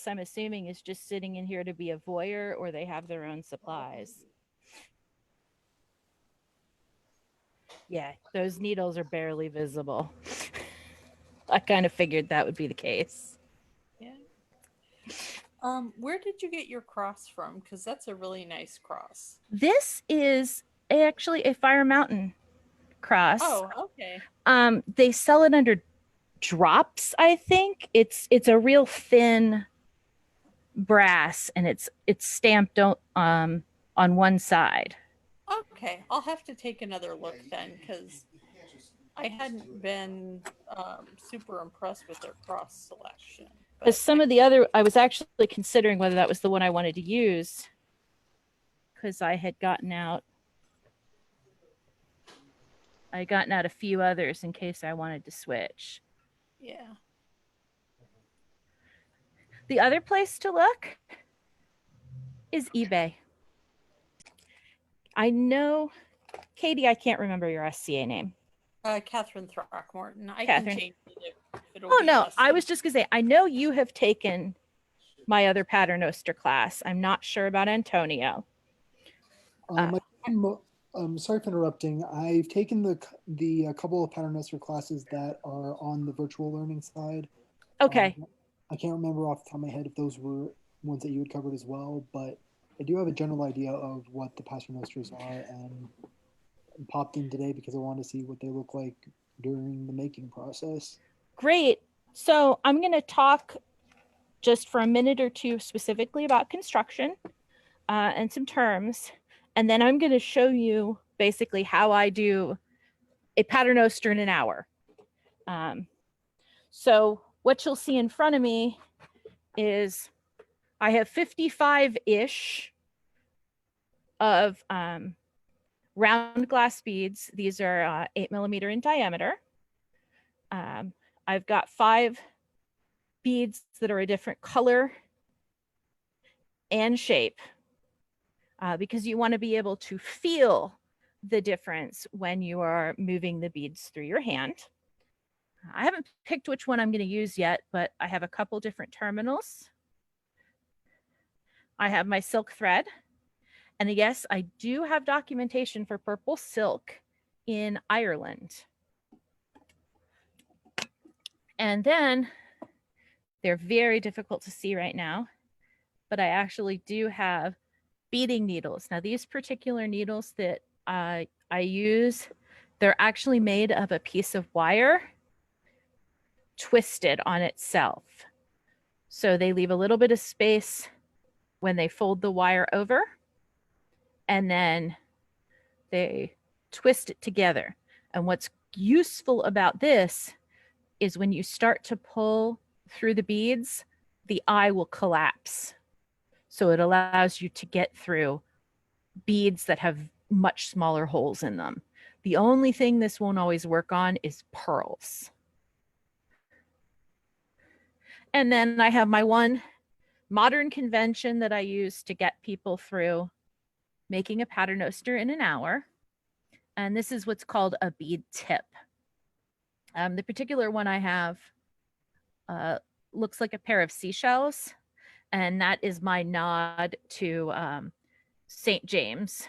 else, I'm assuming, is just sitting in here to be a voyeur, or they have their own supplies. Yeah, those needles are barely visible. I kind of figured that would be the case. Yeah. Where did you get your cross from? Because that's a really nice cross. This is actually a Fire Mountain cross. Oh, okay. They sell it under drops, I think. It's a real thin brass, and it's stamped on one side. Okay, I'll have to take another look then, because I hadn't been super impressed with their cross selection. Because But some of the other, I was actually considering whether that was the one I wanted to use, because I had gotten out a few others in case I wanted to switch. yeah. The other place to look is eBay. I know, Katie, I can't remember your SCA name. Catherine Throckmorton. I Catherine. can change it if it'll Oh, be no, less. I was just going to say, I know you have taken my other Paternoster class. I'm not sure about Antonio. Sorry for interrupting. I've taken the couple of Paternoster classes that are on the virtual learning side. Okay. I can't remember off the top of my head if those were ones that you had covered as well, but I do have a general idea of what the Paternosters are, and popped in today because I wanted to see what they look like during the making process. Great. So I'm going to talk just for a minute or two specifically about construction and some terms. And then I'm going to show you basically how I do a Paternoster in an hour. So what you'll see in front of me is I have 55-ish of round glass beads. These are 8mm in diameter. I've got 5 beads that are a different color and shape because you want to be able to feel the difference when you are moving the beads through your hand. I haven't picked which one I'm going to use yet, but I have a couple different terminals. I have my silk thread. And yes, I do have documentation for purple silk in Ireland. And then they're very difficult to see right now, but I actually do have beading needles. Now, these particular needles that I use, they're actually made of a piece of wire twisted on itself. So they leave a little bit of space when they fold the wire over, and then they twist it together. And what's useful about this is when you start to pull through the beads, the eye will collapse. So it allows you to get through beads that have much smaller holes in them. The only thing this won't always work on is pearls. And then I have my one modern convention that I use to get people through making a Paternoster in an hour. And this is what's called a bead tip. The particular one I have looks like a pair of seashells, and that is my nod to St. James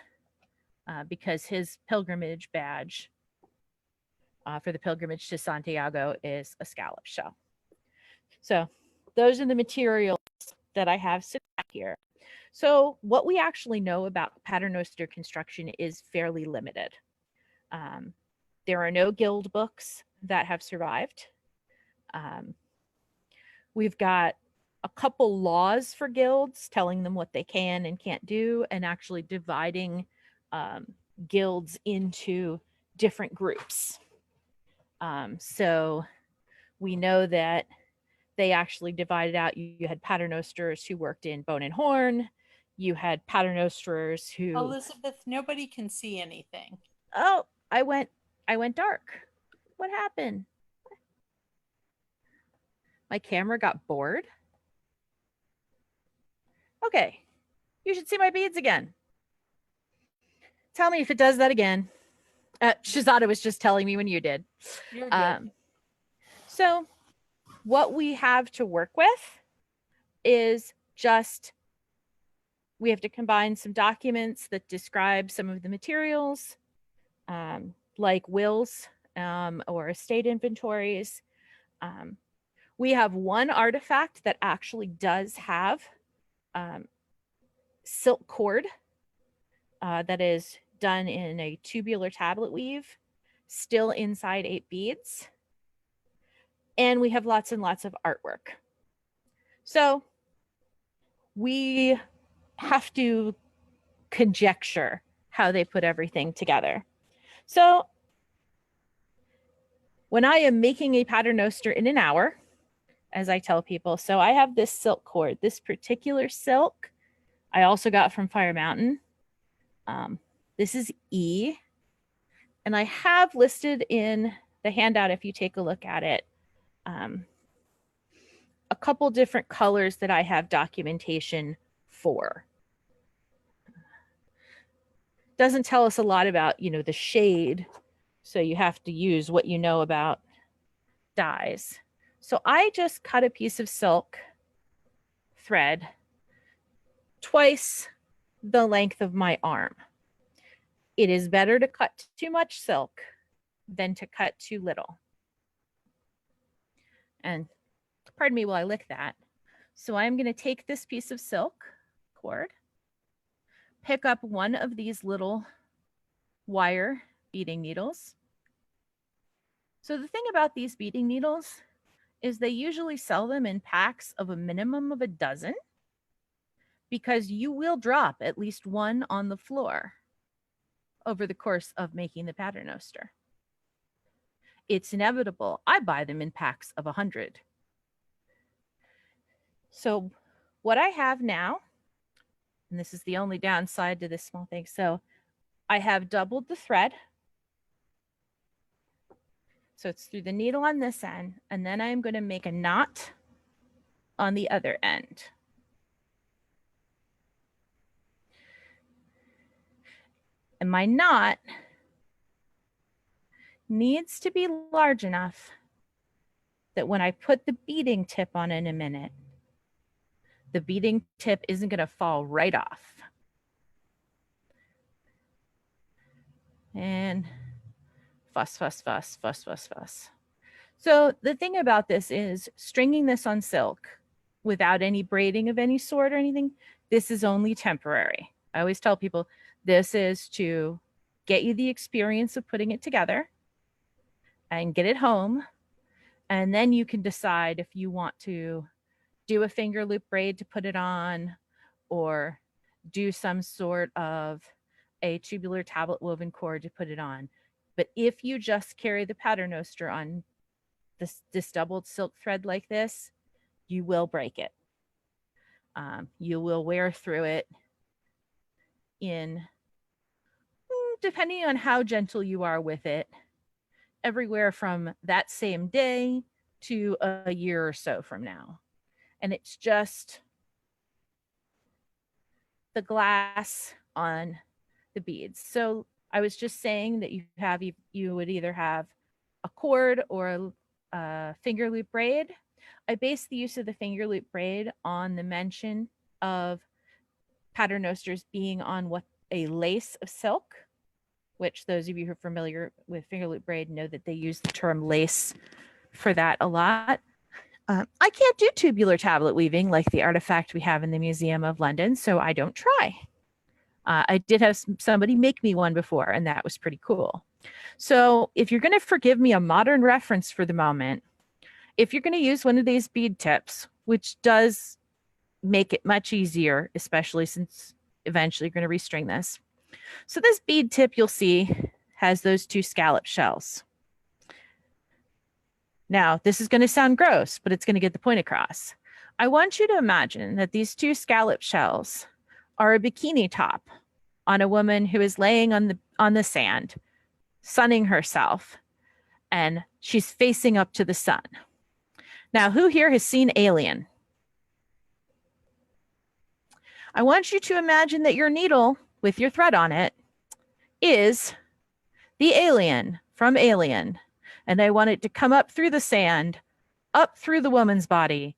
because his pilgrimage badge for the pilgrimage to Santiago is a scallop shell. So those are the materials that I have sitting here. So what we actually know about Paternoster construction is fairly limited. There are no guild books that have survived. We've got a couple laws for guilds telling them what they can and can't do, and actually dividing guilds into different groups. So we know that they actually divided out. You had Paternosters who worked in bone and horn. You had Paternosters who... Elizabeth, nobody can see anything. Oh, I went dark. What happened? My camera got bored. Okay, you should see my beads again. Tell me if it does that again. Shazada was just telling me when you did. You're good. So what we have to work with is just we have to combine some documents that describe some of the materials, like wills or estate inventories. We have one artifact that actually does have silk cord that is done in a tubular tablet weave, still inside 8 beads. And we have lots and lots of artwork. So we have to conjecture how they put everything together. So when I am making a paternoster in an hour, as I tell people, so I have this silk cord, this particular silk I also got from Fire Mountain. This is E. And I have listed in the handout, if you take a look at it, a couple different colors that I have documentation for. Doesn't tell us a lot about, the shade. So you have to use what you know about dyes. So I just cut a piece of silk thread twice the length of my arm. It is better to cut too much silk than to cut too little. And pardon me while I lick that. So I'm going to take this piece of silk cord, pick up one of these little wire beading needles. So the thing about these beading needles is they usually sell them in packs of a minimum of a dozen, because you will drop at least one on the floor over the course of making the paternoster. It's inevitable. I buy them in packs of 100. So what I have now, and this is the only downside to this small thing, so I have doubled the thread. So it's through the needle on this end, and then I'm going to make a knot on the other end. And my knot needs to be large enough that when I put the beading tip on in a minute, the beading tip isn't going to fall right off. And fuss, fuss, fuss, fuss, fuss, fuss. So the thing about this is stringing this on silk without any braiding of any sort or anything, this is only temporary. I always tell people this is to get you the experience of putting it together and get it home. And then you can decide if you want to do a finger loop braid to put it on, or do some sort of a tubular tablet woven cord to put it on. But if you just carry the paternoster on this doubled silk thread like this, you will break it. You will wear through it in, depending on how gentle you are with it, everywhere from that same day to a year or so from now. And it's just the glass on the beads. So I was just saying that you would either have a cord or a finger loop braid. I base the use of the finger loop braid on the mention of paternosters being on what a lace of silk, which those of you who are familiar with finger loop braid know that they use the term lace for that a lot. I can't do tubular tablet weaving like the artifact we have in the Museum of London, so I don't try. I did have somebody make me one before, and that was pretty cool. So if you're going to forgive me a modern reference for the moment, if you're going to use one of these bead tips, which does make it much easier, especially since eventually you're going to restring this. So this bead tip you'll see has those 2 scallop shells. Now, this is going to sound gross, but it's going to get the point across. I want you to imagine that these 2 scallop shells are a bikini top on a woman who is laying on the sand, sunning herself, and she's facing up to the sun. Now, who here has seen Alien? I want you to imagine that your needle with your thread on it is the alien from Alien. And I want it to come up through the sand, up through the woman's body,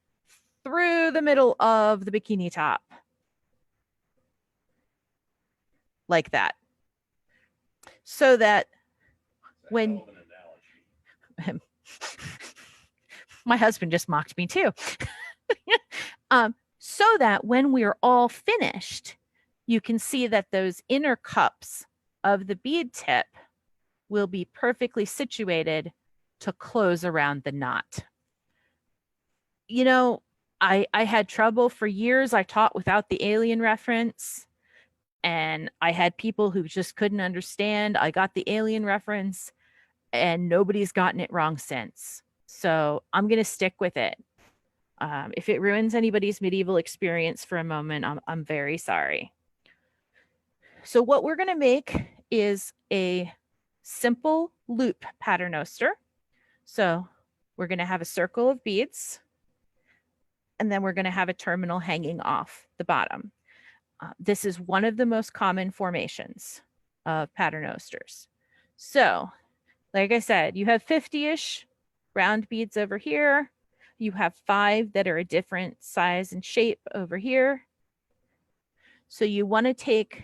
through the middle of the bikini top. Like that. So that when my husband just mocked me too. So that when we're all finished, you can see that those inner cups of the bead tip will be perfectly situated to close around the knot. You know, I had trouble for years. I taught without the alien reference, and I had people who just couldn't understand. I got the alien reference, and nobody's gotten it wrong since. So I'm going to stick with it. If it ruins anybody's medieval experience for a moment, I'm very sorry. So what we're going to make is a simple loop paternoster. So we're going to have a circle of beads, and then we're going to have a terminal hanging off the bottom. This is one of the most common formations of paternosters. So, like I said, you have 50-ish round beads over here. You have 5 that are a different size and shape over here. So you want to take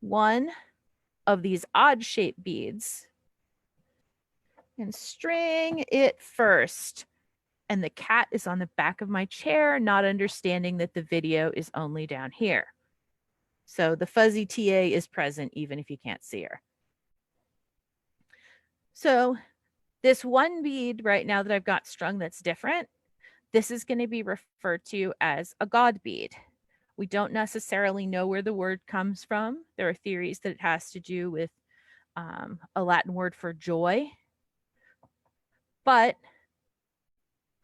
one of these odd shaped beads and string it first. And the cat is on the back of my chair, not understanding that the video is only down here. So the fuzzy TA is present even if you can't see her. So this one bead right now that I've got strung that's different, this is going to be referred to as a god bead. We don't necessarily know where the word comes from. There are theories that it has to do with a Latin word for joy. But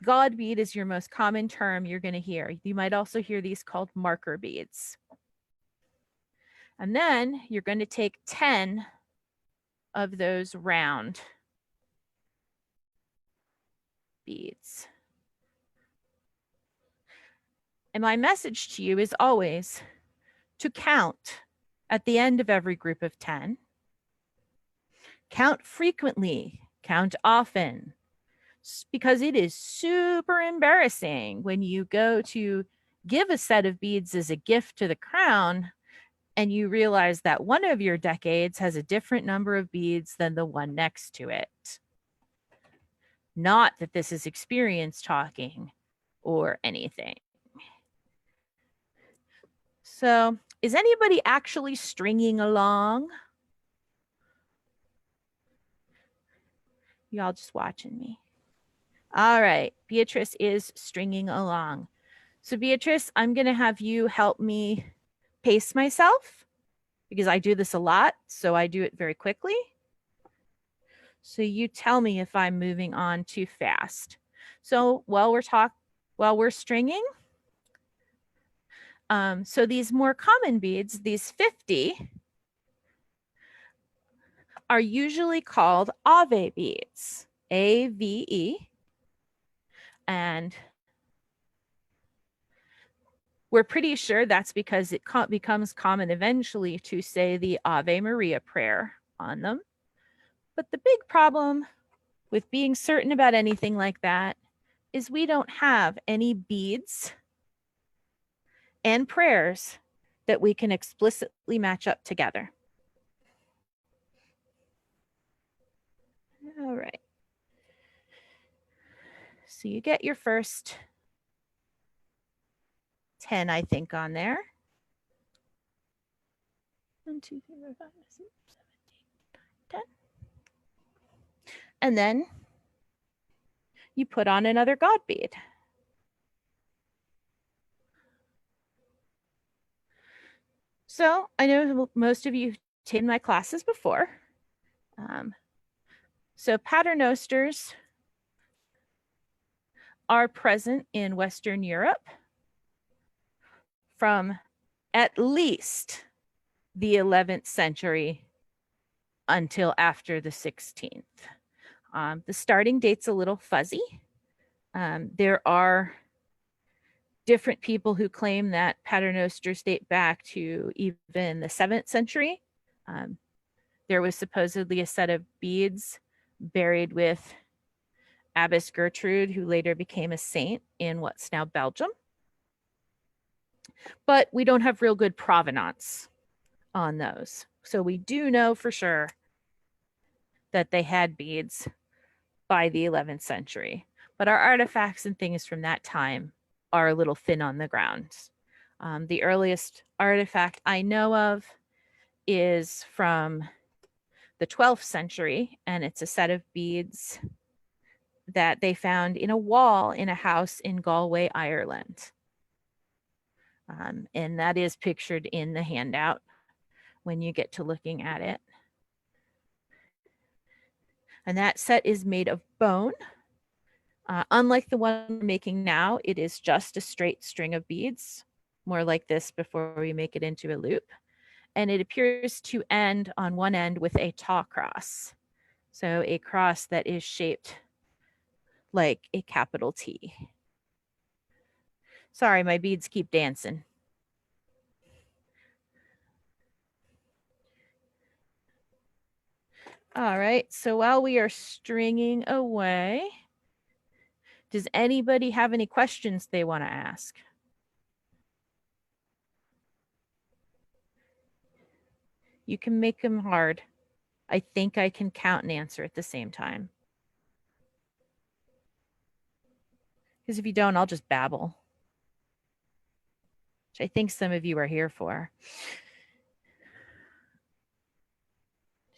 god bead is your most common term you're going to hear. You might also hear these called marker beads. And then you're going to take 10 of those round beads. And my message to you is always to count at the end of every group of 10. Count frequently, count often, because it is super embarrassing when you go to give a set of beads as a gift to the crown and you realize that one of your decades has a different number of beads than the one next to it. Not that this is experience talking or anything. So, is anybody actually stringing along? Y'all just watching me. All right, Beatrice is stringing along. So Beatrice, I'm going to have you help me pace myself because I do this a lot, so I do it very quickly. So you tell me if I'm moving on too fast. So while we're stringing, so these more common beads, these 50, are usually called Ave beads, A-V-E. And we're pretty sure that's because it becomes common eventually to say the Ave Maria prayer on them. But the big problem with being certain about anything like that is we don't have any beads and prayers that we can explicitly match up together. All right. So you get your first 10, I think, on there. 1, 2, 3, 4, 5, 6, 7, 8, 9, 10. And then you put on another god bead. So I know most of you have taken my classes before. So paternosters are present in Western Europe from at least the 11th century until after the 16th. The starting date's a little fuzzy. There are different people who claim that paternosters date back to even the 7th century. There was supposedly a set of beads buried with Abbess Gertrude, who later became a saint in what's now Belgium. But we don't have real good provenance on those. So we do know for sure that they had beads by the 11th century. But our artifacts and things from that time are a little thin on the ground. The earliest artifact I know of is from the 12th century, and it's a set of beads that they found in a wall in a house in Galway, Ireland. And that is pictured in the handout when you get to looking at it. And that set is made of bone. Unlike the one we're making now, it is just a straight string of beads, more like this before we make it into a loop. And it appears to end on one end with a taw cross. So a cross that is shaped like a capital T. Sorry, my beads keep dancing. All right, so while we are stringing away, does anybody have any questions they want to ask? You can make them hard. I think I can count and answer at the same time. Because if you don't, I'll just babble, which I think some of you are here for.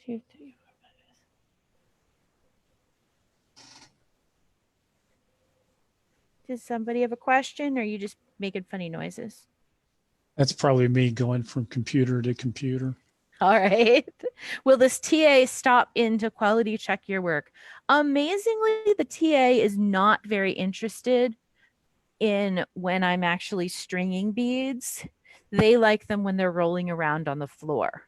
2, 3, 4, 5. Does somebody have a question, or are you just making funny noises? That's probably me going from computer to computer. All right. Will this TA stop in to quality check your work? Amazingly, the TA is not very interested in when I'm actually stringing beads. They like them when they're rolling around on the floor.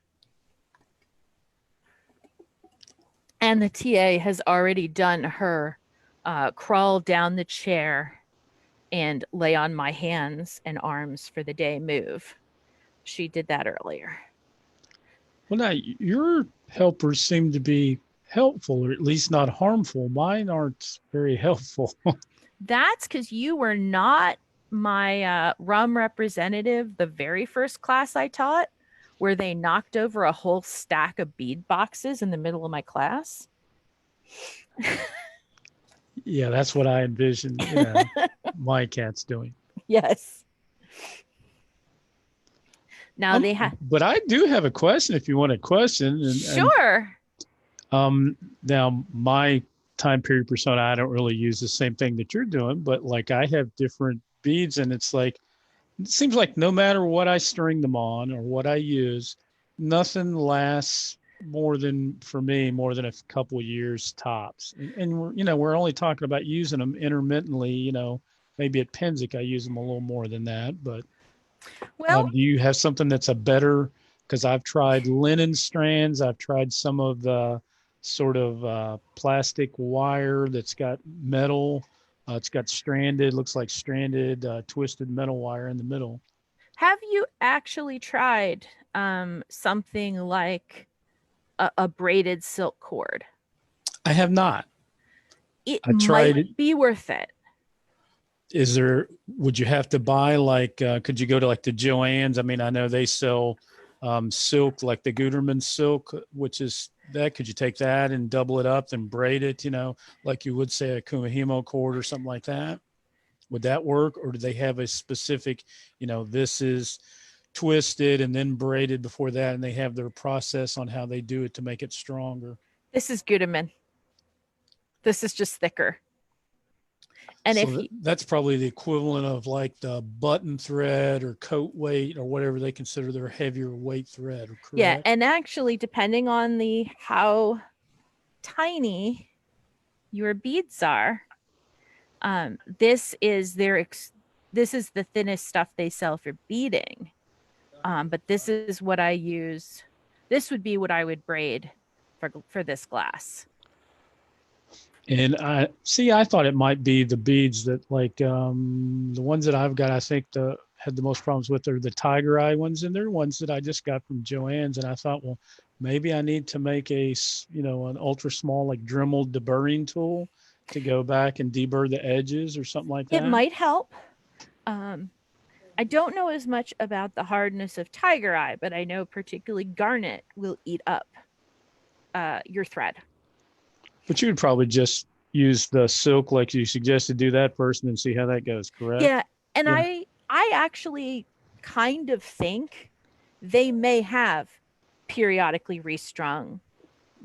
And the TA has already done her crawl down the chair and lay on my hands and arms for the day move. She did that earlier. Well, now your helpers seem to be helpful, or at least not harmful. Mine aren't very helpful. That's because you were not my rum representative the very first class I taught, where they knocked over a whole stack of bead boxes in the middle of my class. Yeah, that's what I envisioned my cat's doing. Yes. Now they have. But I do have a question if you want a question. Sure. Now, my time period persona, I don't really use the same thing that you're doing, but like I have different beads, and it's like, it seems like no matter what I string them on or what I use, nothing lasts more than a couple of years tops. And we're only talking about using them intermittently, maybe at Penzic, I use them a little more than that, but well, do you have something that's a better, because I've tried linen strands, I've tried some of the sort of plastic wire that's got metal, it's got looks like stranded twisted metal wire in the middle. have you actually tried something like a braided silk cord? I have not. It I tried might be worth it. Would you have to buy could you go to like the Joann's? I mean, I know they sell silk, like the Gutermann silk, which is that. Could you take that and double it up and braid it, like you would say a Kumahimo cord or something like that? Would that work? Or do they have a specific, this is twisted and then braided before that, and they have their process on how they do it to make it stronger? This is Gutermann. This is just thicker. And so that's probably the equivalent of like the button thread or coat weight or whatever they consider their heavier weight thread. Correct? Yeah, and actually, depending on how tiny your beads are, this is the thinnest stuff they sell for beading. But this is what I use. This would be what I would braid for this glass. And I thought it might be the beads that the ones that I've got, I think had the most problems with are the tiger eye ones, and they're ones that I just got from Joann's. And I thought, well, maybe I need to make an ultra small like Dremel deburring tool to go back and deburr the edges or something like that? It might help. I don't know as much about the hardness of tiger eye, but I know particularly garnet will eat up your thread. But you would probably just use the silk like you suggested, do that first and then see how that goes, correct? Yeah, and Yeah. I actually kind of think they may have periodically restrung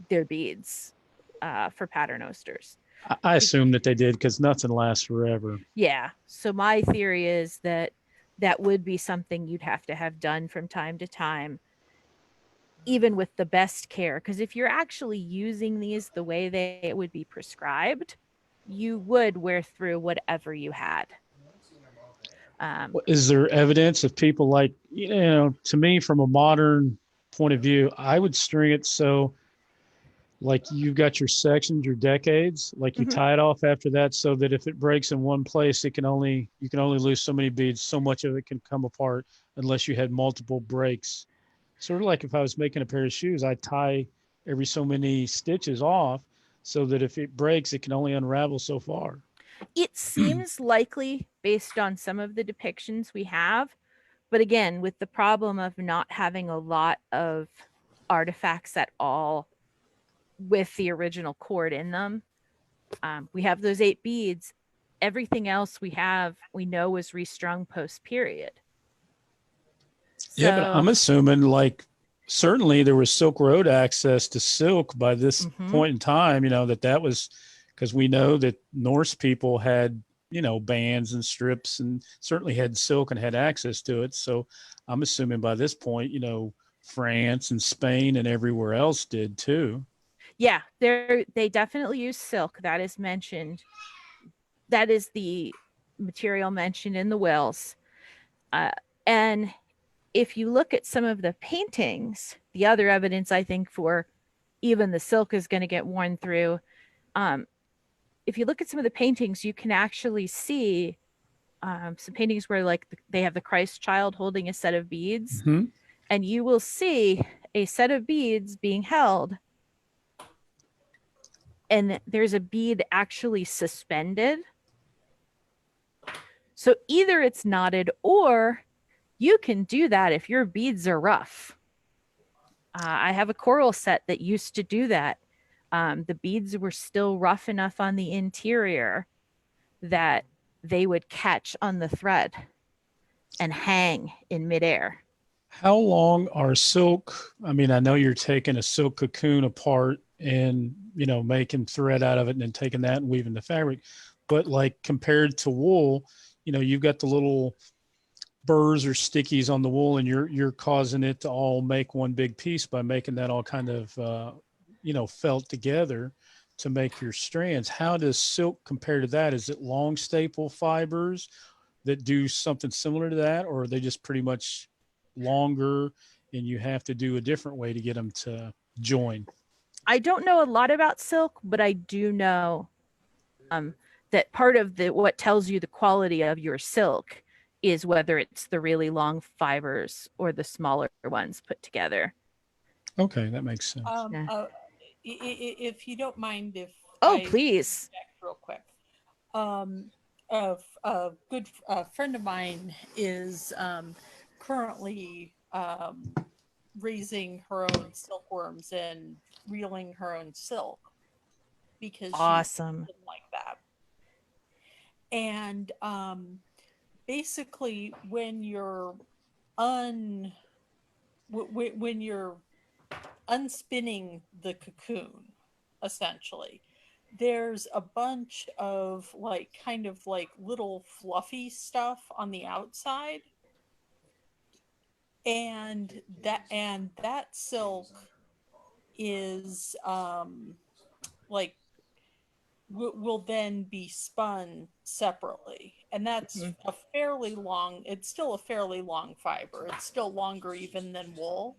their beads for paternosters. I assume that they did because nothing lasts forever. Yeah. So my theory is that that would be something you'd have to have done from time to time, even with the best care. Because if you're actually using these the way they would be prescribed, you would wear through whatever you had. Is there evidence of people like, to me, from a modern point of view, I would string it so like you've got your sections, your decades, like you tie it off after that so that if it breaks in one place, you can only lose so many beads, so much of it can come apart unless you had multiple breaks. Sort of like if I was making a pair of shoes, I tie every so many stitches off so that if it breaks, it can only unravel so far. It seems likely based on some of the depictions we have, but again, with the problem of not having a lot of artifacts at all with the original cord in them, we have those 8 beads. Everything else we know was restrung post period. So, Yeah, but I'm assuming like certainly there was Silk Road access to silk by this point in time, that was because we know that Norse people had, bands and strips and certainly had silk and had access to it. So I'm assuming by this point, France and Spain and everywhere else did too. yeah, they definitely use silk. That is mentioned. That is the material mentioned in the wills. And if you look at some of the paintings, the other evidence I think for even the silk is going to get worn through. If you look at some of the paintings, you can actually see some paintings where like they have the Christ child holding a set of beads, and you will see a set of beads being held, and there's a bead actually suspended. So either it's knotted, or you can do that if your beads are rough. I have a coral set that used to do that. The beads were still rough enough on the interior that they would catch on the thread and hang in midair. How long are silk? I mean, I know you're taking a silk cocoon apart and, making thread out of it and then taking that and weaving the fabric. But like compared to wool, you've got the little burrs or stickies on the wool and you're causing it to all make one big piece by making that all kind of, felt together to make your strands. How does silk compare to that? Is it long staple fibers that do something similar to that, or are they just pretty much longer and you have to do a different way to get them to join? I don't know a lot about silk, but I do know that part of what tells you the quality of your silk is whether it's the really long fibers or the smaller ones put together. Okay, that makes sense. If you don't mind, if please, real quick, a good friend of mine is currently raising her own silkworms and reeling her own silk because awesome, she's like that. And basically, when you're unspinning the cocoon, essentially, there's a bunch of kind of little fluffy stuff on the outside, and that silk is will then be spun separately, and that's it's still a fairly long fiber. It's still longer even than wool.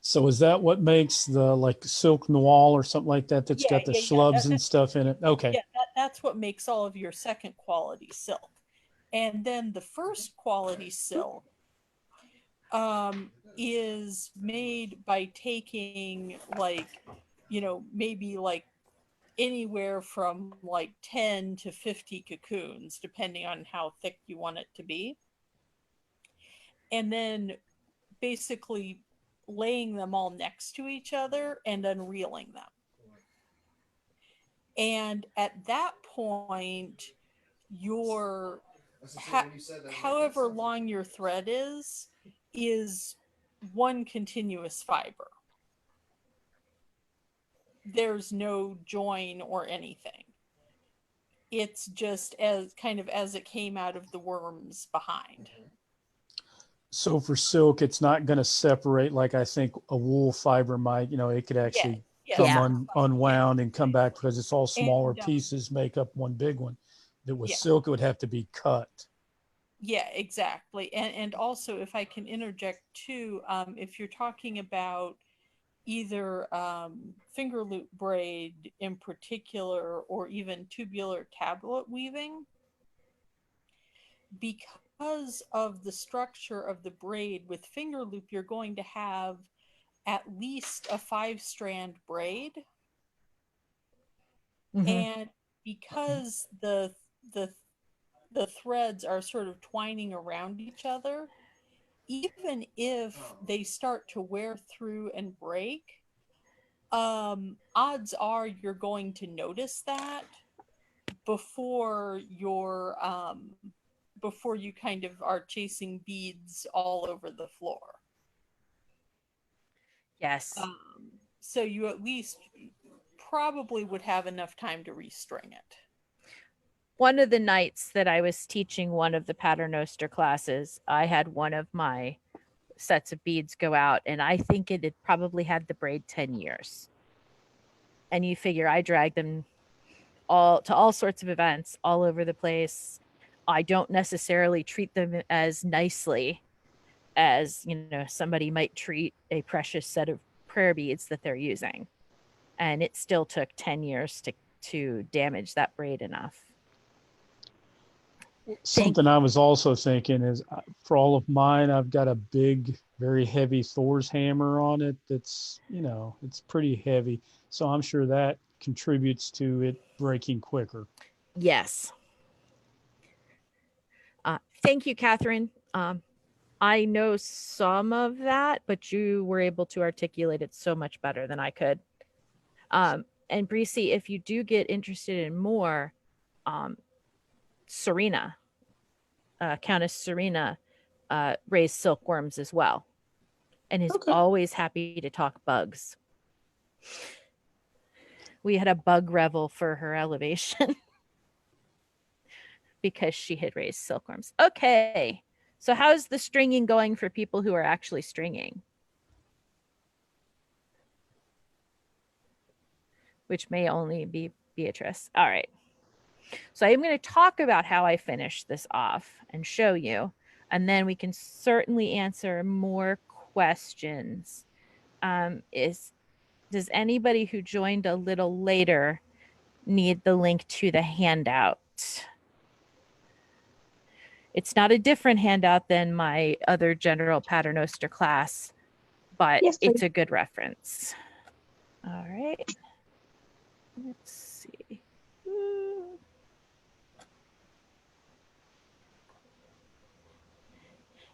So is that what makes the silk noir or something like that that's got the schlubs and stuff in it? Okay. Yeah, that's what makes all of your second quality silk. And then the first quality silk is made by taking maybe anywhere from like 10 to 50 cocoons, depending on how thick you want it to be. And then basically laying them all next to each other and unreeling them. And at that point, your however long your thread is one continuous fiber. There's no join or anything. It's just as kind of as it came out of the worms behind. So for silk, it's not going to separate like I think a wool fiber might. It could actually come Yeah. unwound and come back because it's all smaller And, pieces make up one big one. That with Yeah. silk, it would have to be cut. Yeah, exactly. And also, if I can interject too, if you're talking about either finger loop braid in particular, or even tubular tablet weaving, because of the structure of the braid with finger loop, you're going to have at least a 5-strand braid. Mhm. And because the threads are sort of twining around each other, even if they start to wear through and break, odds are you're going to notice that before before you kind of are chasing beads all over the floor. Yes. So you at least probably would have enough time to restring it. One of the nights that I was teaching one of the Paternoster classes, I had one of my sets of beads go out, and I think it had probably had the braid 10 years. And you figure I dragged them all to all sorts of events all over the place. I don't necessarily treat them as nicely as, somebody might treat a precious set of prayer beads that they're using. And it still took 10 years to damage that braid enough. Something I was also thinking is for all of mine, I've got a big, very heavy Thor's hammer on it. That's, it's pretty heavy. So I'm sure that contributes to it breaking quicker. Yes. Thank you, Catherine. I know some of that, but you were able to articulate it so much better than I could. And Breesy, if you do get interested in more, Serena, Countess Serena, raised silkworms as well, and is always happy to talk bugs. We had a bug revel for her elevation because she had raised silkworms. Okay, so how's the stringing going for people who are actually stringing? Which may only be Beatrice. All right. So I'm going to talk about how I finish this off and show you, and then we can certainly answer more questions. Does anybody who joined a little later need the link to the handout? It's not a different handout than my other general Paternoster class, but Yes, it's a good reference. All right. Let's see.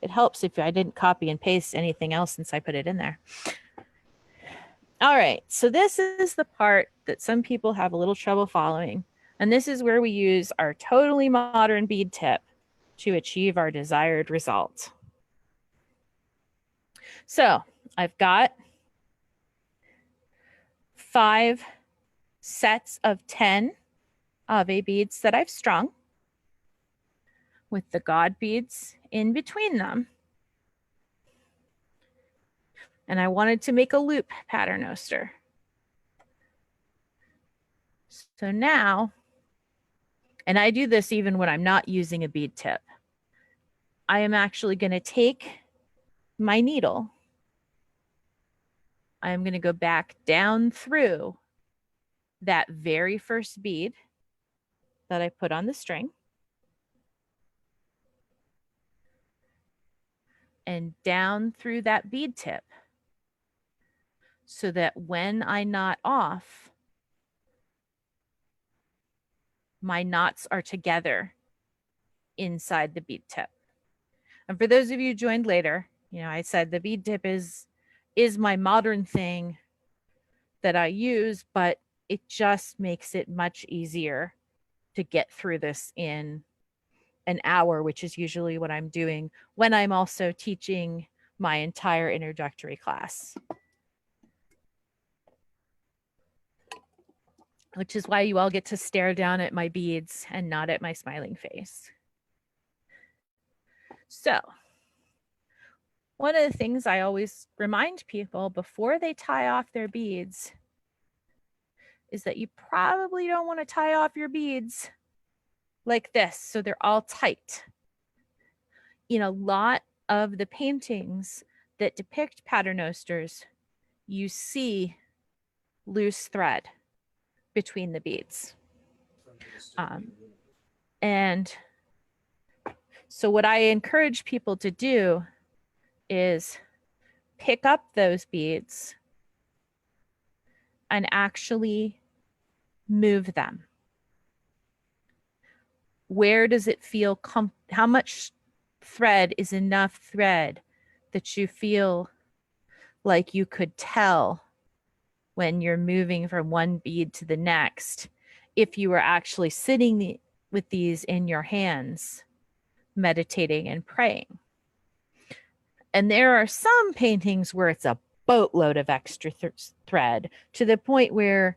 It helps if I didn't copy and paste anything else since I put it in there. All right, so this is the part that some people have a little trouble following. And this is where we use our totally modern bead tip to achieve our desired result. So I've got 5 sets of 10 Ave beads that I've strung with the God beads in between them. And I wanted to make a loop Paternoster. So now, and I do this even when I'm not using a bead tip, I am actually going to take my needle. I'm going to go back down through that very first bead that I put on the string and down through that bead tip so that when I knot off, my knots are together inside the bead tip. And for those of you who joined later, I said the bead tip is my modern thing that I use, but it just makes it much easier to get through this in an hour, which is usually what I'm doing when I'm also teaching my entire introductory class. Which is why you all get to stare down at my beads and not at my smiling face. So, one of the things I always remind people before they tie off their beads is that you probably don't want to tie off your beads like this, so they're all tight. In a lot of the paintings that depict paternosters, you see loose thread between the beads. And so what I encourage people to do is pick up those beads and actually move them. Where does it feel how much thread is enough thread that you feel like you could tell when you're moving from one bead to the next if you were actually sitting with these in your hands, meditating and praying. And there are some paintings where it's a boatload of extra thread to the point where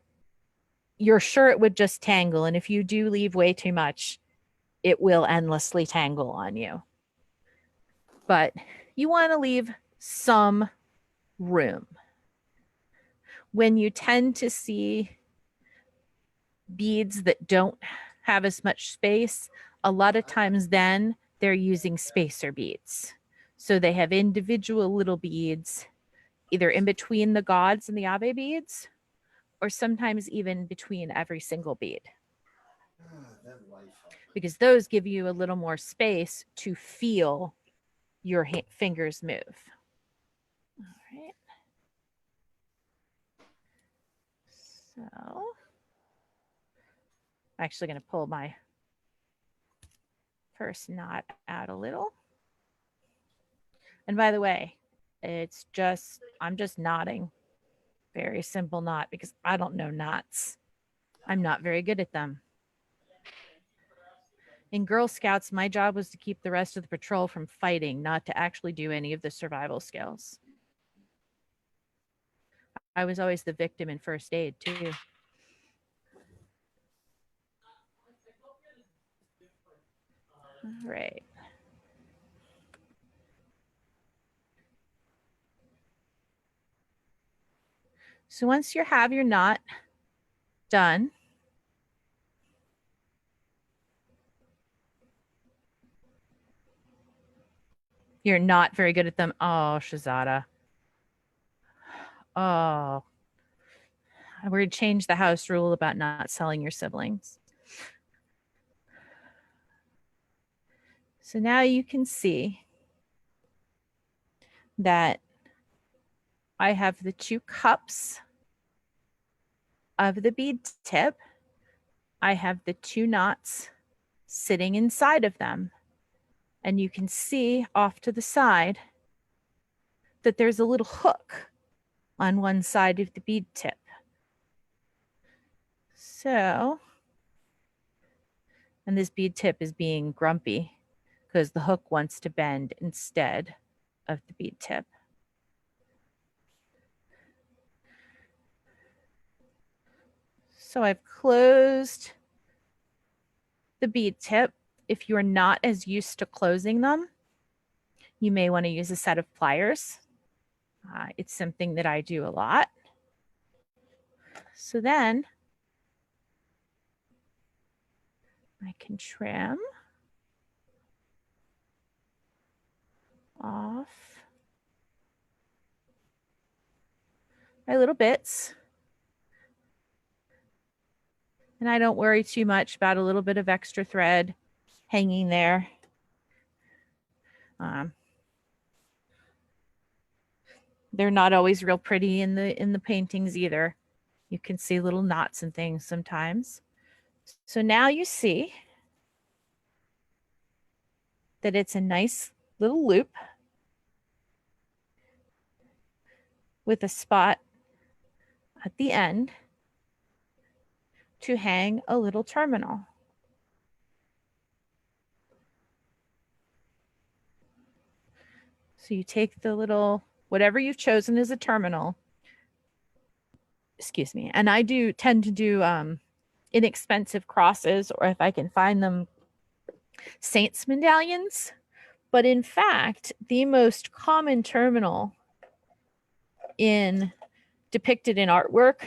you're sure it would just tangle. And if you do leave way too much, it will endlessly tangle on you. But you want to leave some room. When you tend to see beads that don't have as much space, a lot of times then they're using spacer beads. So they have individual little beads, either in between the gods and the Ave beads, or sometimes even between every single bead. Because those give you a little more space to feel your fingers move. All right. So I'm actually going to pull my first knot out a little. And by the way, I'm just knotting. Very simple knot because I don't know knots. I'm not very good at them. In Girl Scouts, my job was to keep the rest of the patrol from fighting, not to actually do any of the survival skills. I was always the victim in first aid, too. All right. So once you have your knot done, you're not very good at them. Oh, Shazada. Oh, we're going to change the house rule about not selling your siblings. So now you can see that I have the 2 cups of the bead tip. I have the 2 knots sitting inside of them. And you can see off to the side that there's a little hook on one side of the bead tip. So, and this bead tip is being grumpy because the hook wants to bend instead of the bead tip. So I've closed the bead tip. If you're not as used to closing them, you may want to use a set of pliers. It's something that I do a lot. So then I can trim off my little bits. And I don't worry too much about a little bit of extra thread hanging there. They're not always real pretty in the paintings either. You can see little knots and things sometimes. So now you see that it's a nice little loop with a spot at the end to hang a little terminal. So you take the little, whatever you've chosen as a terminal, excuse me, and I do tend to do inexpensive crosses, or if I can find them, saints medallions. But in fact, the most common terminal depicted in artwork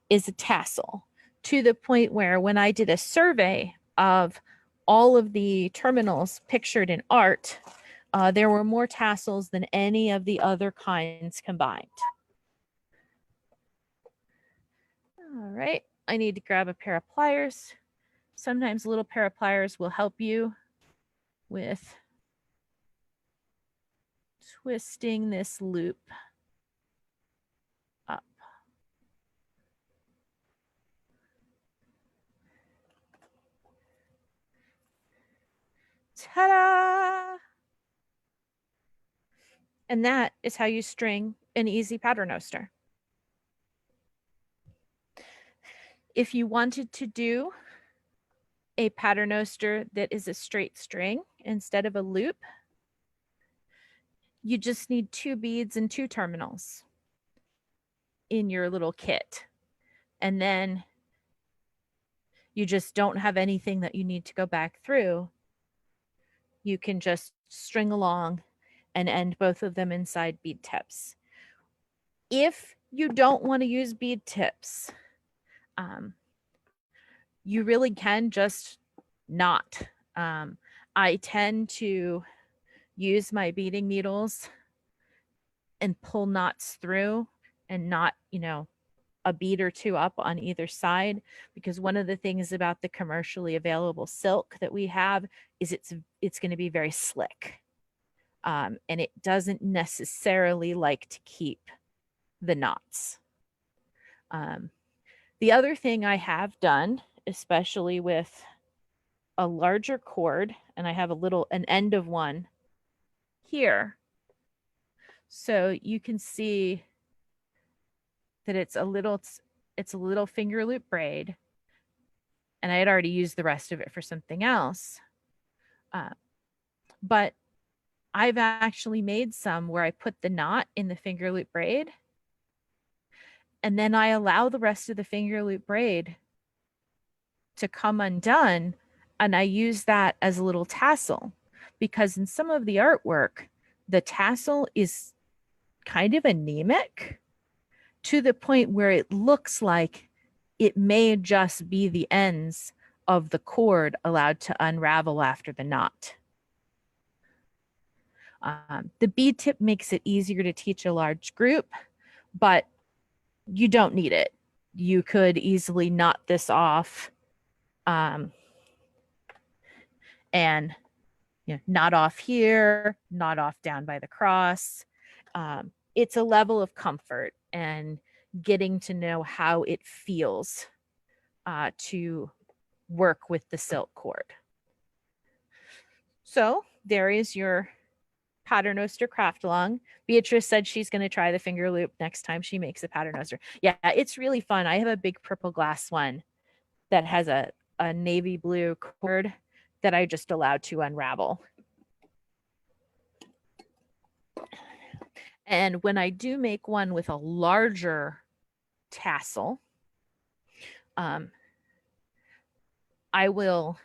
is a tassel, to the point where when I did a survey of all of the terminals pictured in art, there were more tassels than any of the other kinds combined. All right, I need to grab a pair of pliers. Sometimes a little pair of pliers will help you with twisting this loop up. Ta-da! And that is how you string an easy paternoster. If you wanted to do a paternoster that is a straight string instead of a loop, you just need 2 beads and 2 terminals in your little kit. And then you just don't have anything that you need to go back through. You can just string along and end both of them inside bead tips. If you don't want to use bead tips, you really can just not. I tend to use my beading needles and pull knots through and not, a bead or 2 up on either side, because one of the things about the commercially available silk that we have is it's going to be very slick. And it doesn't necessarily like to keep the knots. The other thing I have done, especially with a larger cord, and I have an end of one here, so you can see that it's a little finger loop braid, and I had already used the rest of it for something else. But I've actually made some where I put the knot in the finger loop braid, and then I allow the rest of the finger loop braid to come undone, and I use that as a little tassel, because in some of the artwork, the tassel is kind of anemic to the point where it looks like it may just be the ends of the cord allowed to unravel after the knot. The bead tip makes it easier to teach a large group, but you don't need it. You could easily knot this off and knot off here, knot off down by the cross. It's a level of comfort and getting to know how it feels to work with the silk cord. So there is your Paternoster craft along. Beatrice said she's going to try the finger loop next time she makes a Paternoster. Yeah, it's really fun. I have a big purple glass one that has a navy blue cord that I just allowed to unravel. And when I do make one with a larger tassel, I will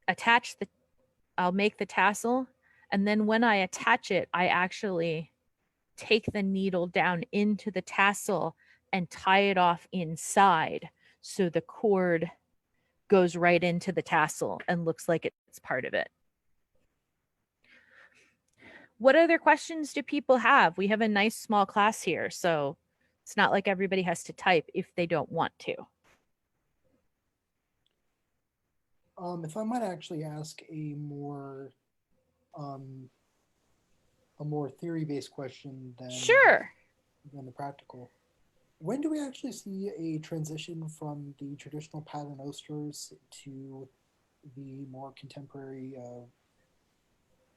I'll make the tassel, and then when I attach it, I actually take the needle down into the tassel and tie it off inside, so the cord goes right into the tassel and looks like it's part of it. What other questions do people have? We have a nice small class here, so it's not like everybody has to type if they don't want to. If I might actually ask a more theory-based question than Sure. than the practical. When do we actually see a transition from the traditional paternosters to the more contemporary?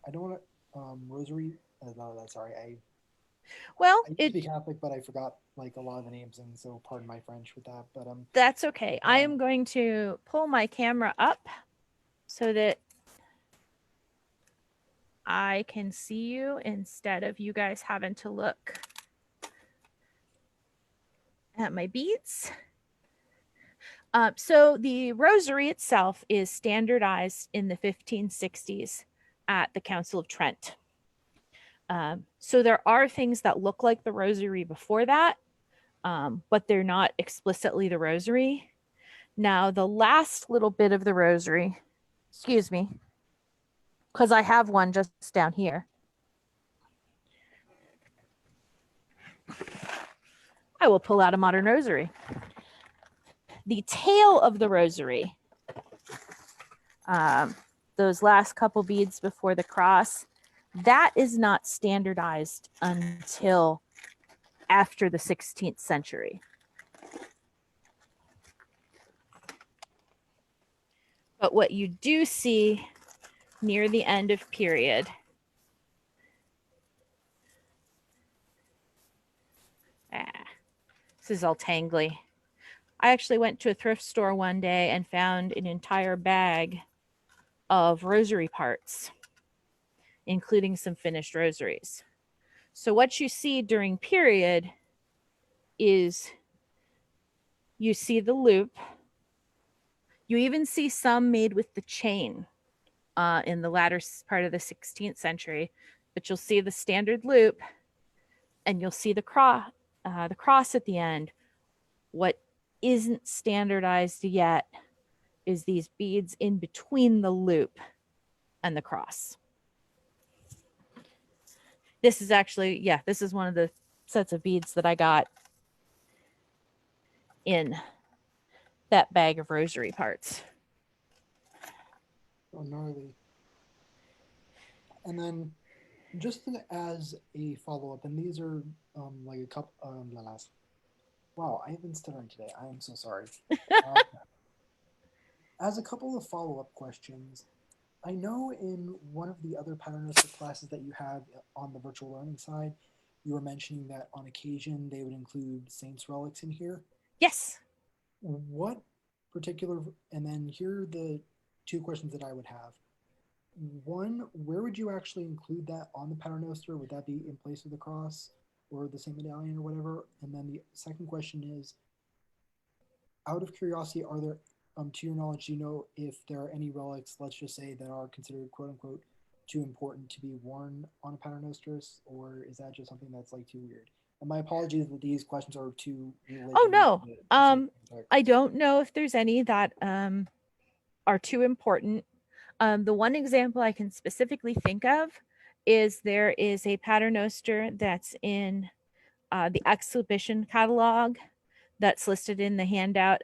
I don't want to rosary. No, that's sorry. Well, I used to be Catholic, but I forgot like a lot of the names, and so pardon my French with that. But that's okay. I am going to pull my camera up so that I can see you instead of you guys having to look at my beads. So the rosary itself is standardized in the 1560s at the Council of Trent. So there are things that look like the rosary before that, but they're not explicitly the rosary. Now, the last little bit of the rosary, excuse me, because I have one just down here. I will pull out a modern rosary. The tail of the rosary, those last couple beads before the cross, that is not standardized until after the 16th century. But what you do see near the end of period this is all tangly. I actually went to a thrift store one day and found an entire bag of rosary parts, including some finished rosaries. So what you see during period is you see the loop. You even see some made with the chain in the latter part of the 16th century, but you'll see the standard loop and you'll see the cross at the end. What isn't standardized yet is these beads in between the loop and the cross. This is actually, this is one of the sets of beads that I got in that bag of rosary parts. Oh, gnarly. And then, just as a follow-up, and these are like a couple. Wow, I have been stuttering today. I am so sorry. As a couple of follow-up questions, I know in one of the other Paternoster classes that you have on the virtual learning side, you were mentioning that on occasion they would include saints relics in here. Yes. What particular, and then here are the two questions that I would have. One, where would you actually include that on the Paternoster? Would that be in place of the cross or the Saint Medallion or whatever? And then the second question is, out of curiosity, are there, to your knowledge, do you know if there are any relics, let's just say, that are considered quote unquote too important to be worn on a Paternoster, or is that just something that's like too weird? And my apologies that these questions are too religious. Oh no, I don't know if there's any that are too important. The one example I can specifically think of is there is a Paternoster that's in the exhibition catalog that's listed in the handout.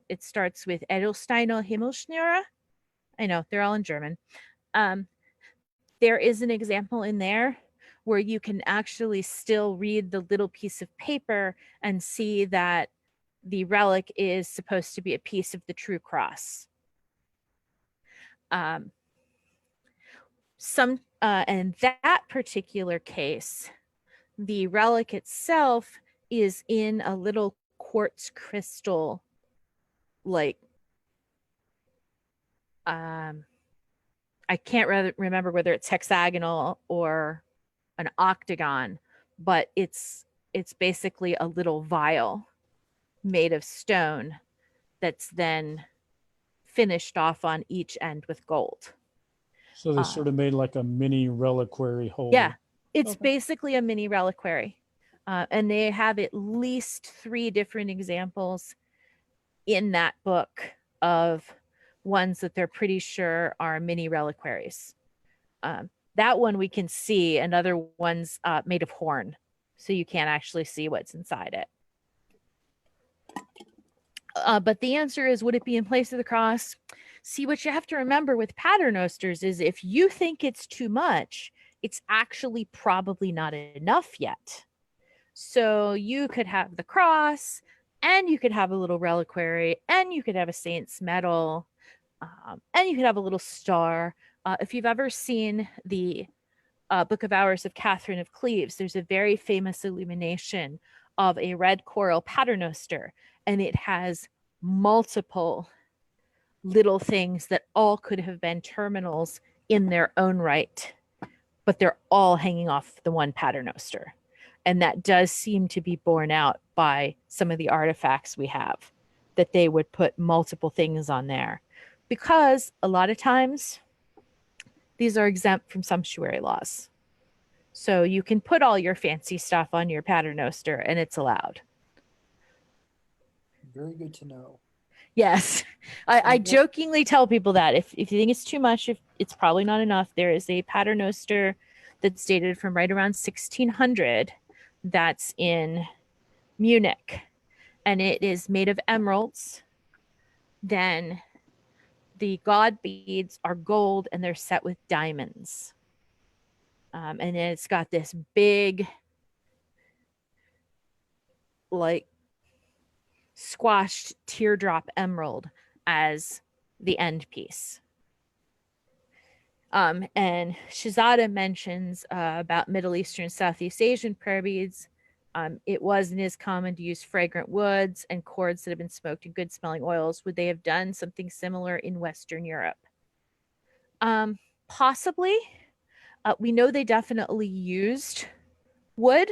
It starts with Edelsteiner Himmelschnüre. I know, they're all in German. There is an example in there where you can actually still read the little piece of paper and see that the relic is supposed to be a piece of the true cross. And that particular case, the relic itself is in a little quartz crystal, like I can't remember whether it's hexagonal or an octagon, but it's basically a little vial made of stone that's then finished off on each end with gold. So they sort of made like a mini reliquary holder. Yeah, it's basically a mini reliquary. And they have at least 3 different examples in that book of ones that they're pretty sure are mini reliquaries. That one we can see, and other ones made of horn, so you can't actually see what's inside it. But the answer is, would it be in place of the cross? See, what you have to remember with Paternosters is if you think it's too much, it's actually probably not enough yet. So you could have the cross, and you could have a little reliquary, and you could have a saint's medal, and you could have a little star. If you've ever seen the Book of Hours of Catherine of Cleves, there's a very famous illumination of a red coral paternoster, and it has multiple little things that all could have been terminals in their own right, but they're all hanging off the one paternoster. And that does seem to be borne out by some of the artifacts we have, that they would put multiple things on there, because a lot of times these are exempt from sumptuary laws. So you can put all your fancy stuff on your paternoster and it's allowed. Very good to know. Yes. I jokingly tell people that if you think it's too much, if it's probably not enough, there is a paternoster that's dated from right around 1600 that's in Munich, and it is made of emeralds. Then the god beads are gold and they're set with diamonds. And it's got this big, like, squashed teardrop emerald as the end piece. And Shahzada mentions about Middle Eastern, Southeast Asian prayer beads. It was and is common to use fragrant woods and cords that have been smoked in good smelling oils. Would they have done something similar in Western Europe? Possibly. We know they definitely used wood.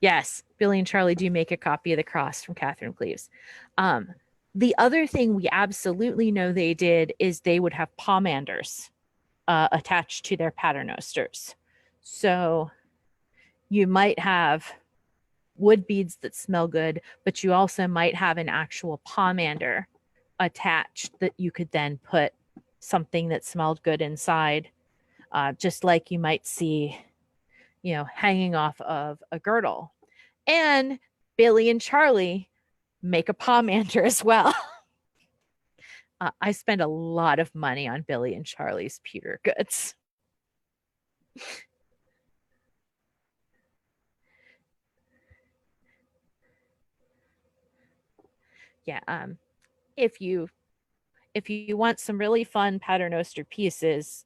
Yes, Billy and Charlie do make a copy of the cross from Catherine Cleves. The other thing we absolutely know they did is they would have pomanders attached to their paternosters. So you might have wood beads that smell good, but you also might have an actual pomander attached that you could then put something that smelled good inside, just like you might see, hanging off of a girdle. And Billy and Charlie make a pomander as well. I spend a lot of money on Billy and Charlie's pewter goods. Yeah, if you want some really fun paternoster pieces,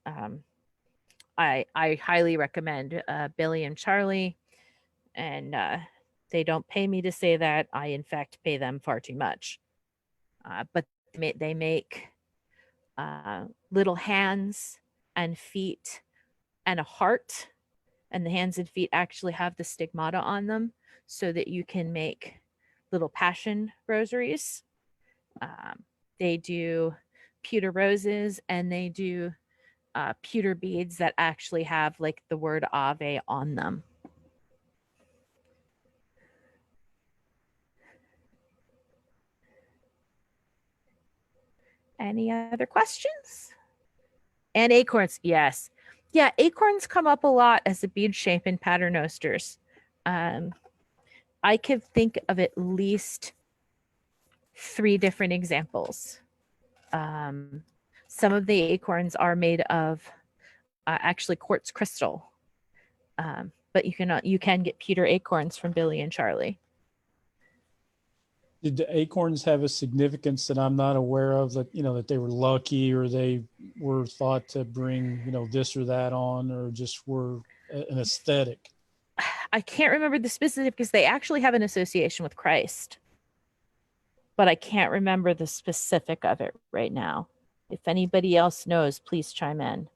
I highly recommend Billy and Charlie, and they don't pay me to say that. I in fact pay them far too much. But they make little hands and feet and a heart, and the hands and feet actually have the stigmata on them so that you can make little passion rosaries. They do pewter roses, and they do pewter beads that actually have like the word Ave on them. Any other questions? And acorns, yes. Yeah, acorns come up a lot as a bead shape in paternosters. I could think of at least 3 different examples. Some of the acorns are made of actually quartz crystal, but you can get pewter acorns from Billy and Charlie. Did the acorns have a significance that I'm not aware of, that that they were lucky, or they were thought to bring this or that on, or just were an aesthetic? I can't remember the specific, because they actually have an association with Christ, but I can't remember the specific of it right now. If anybody else knows, please chime in.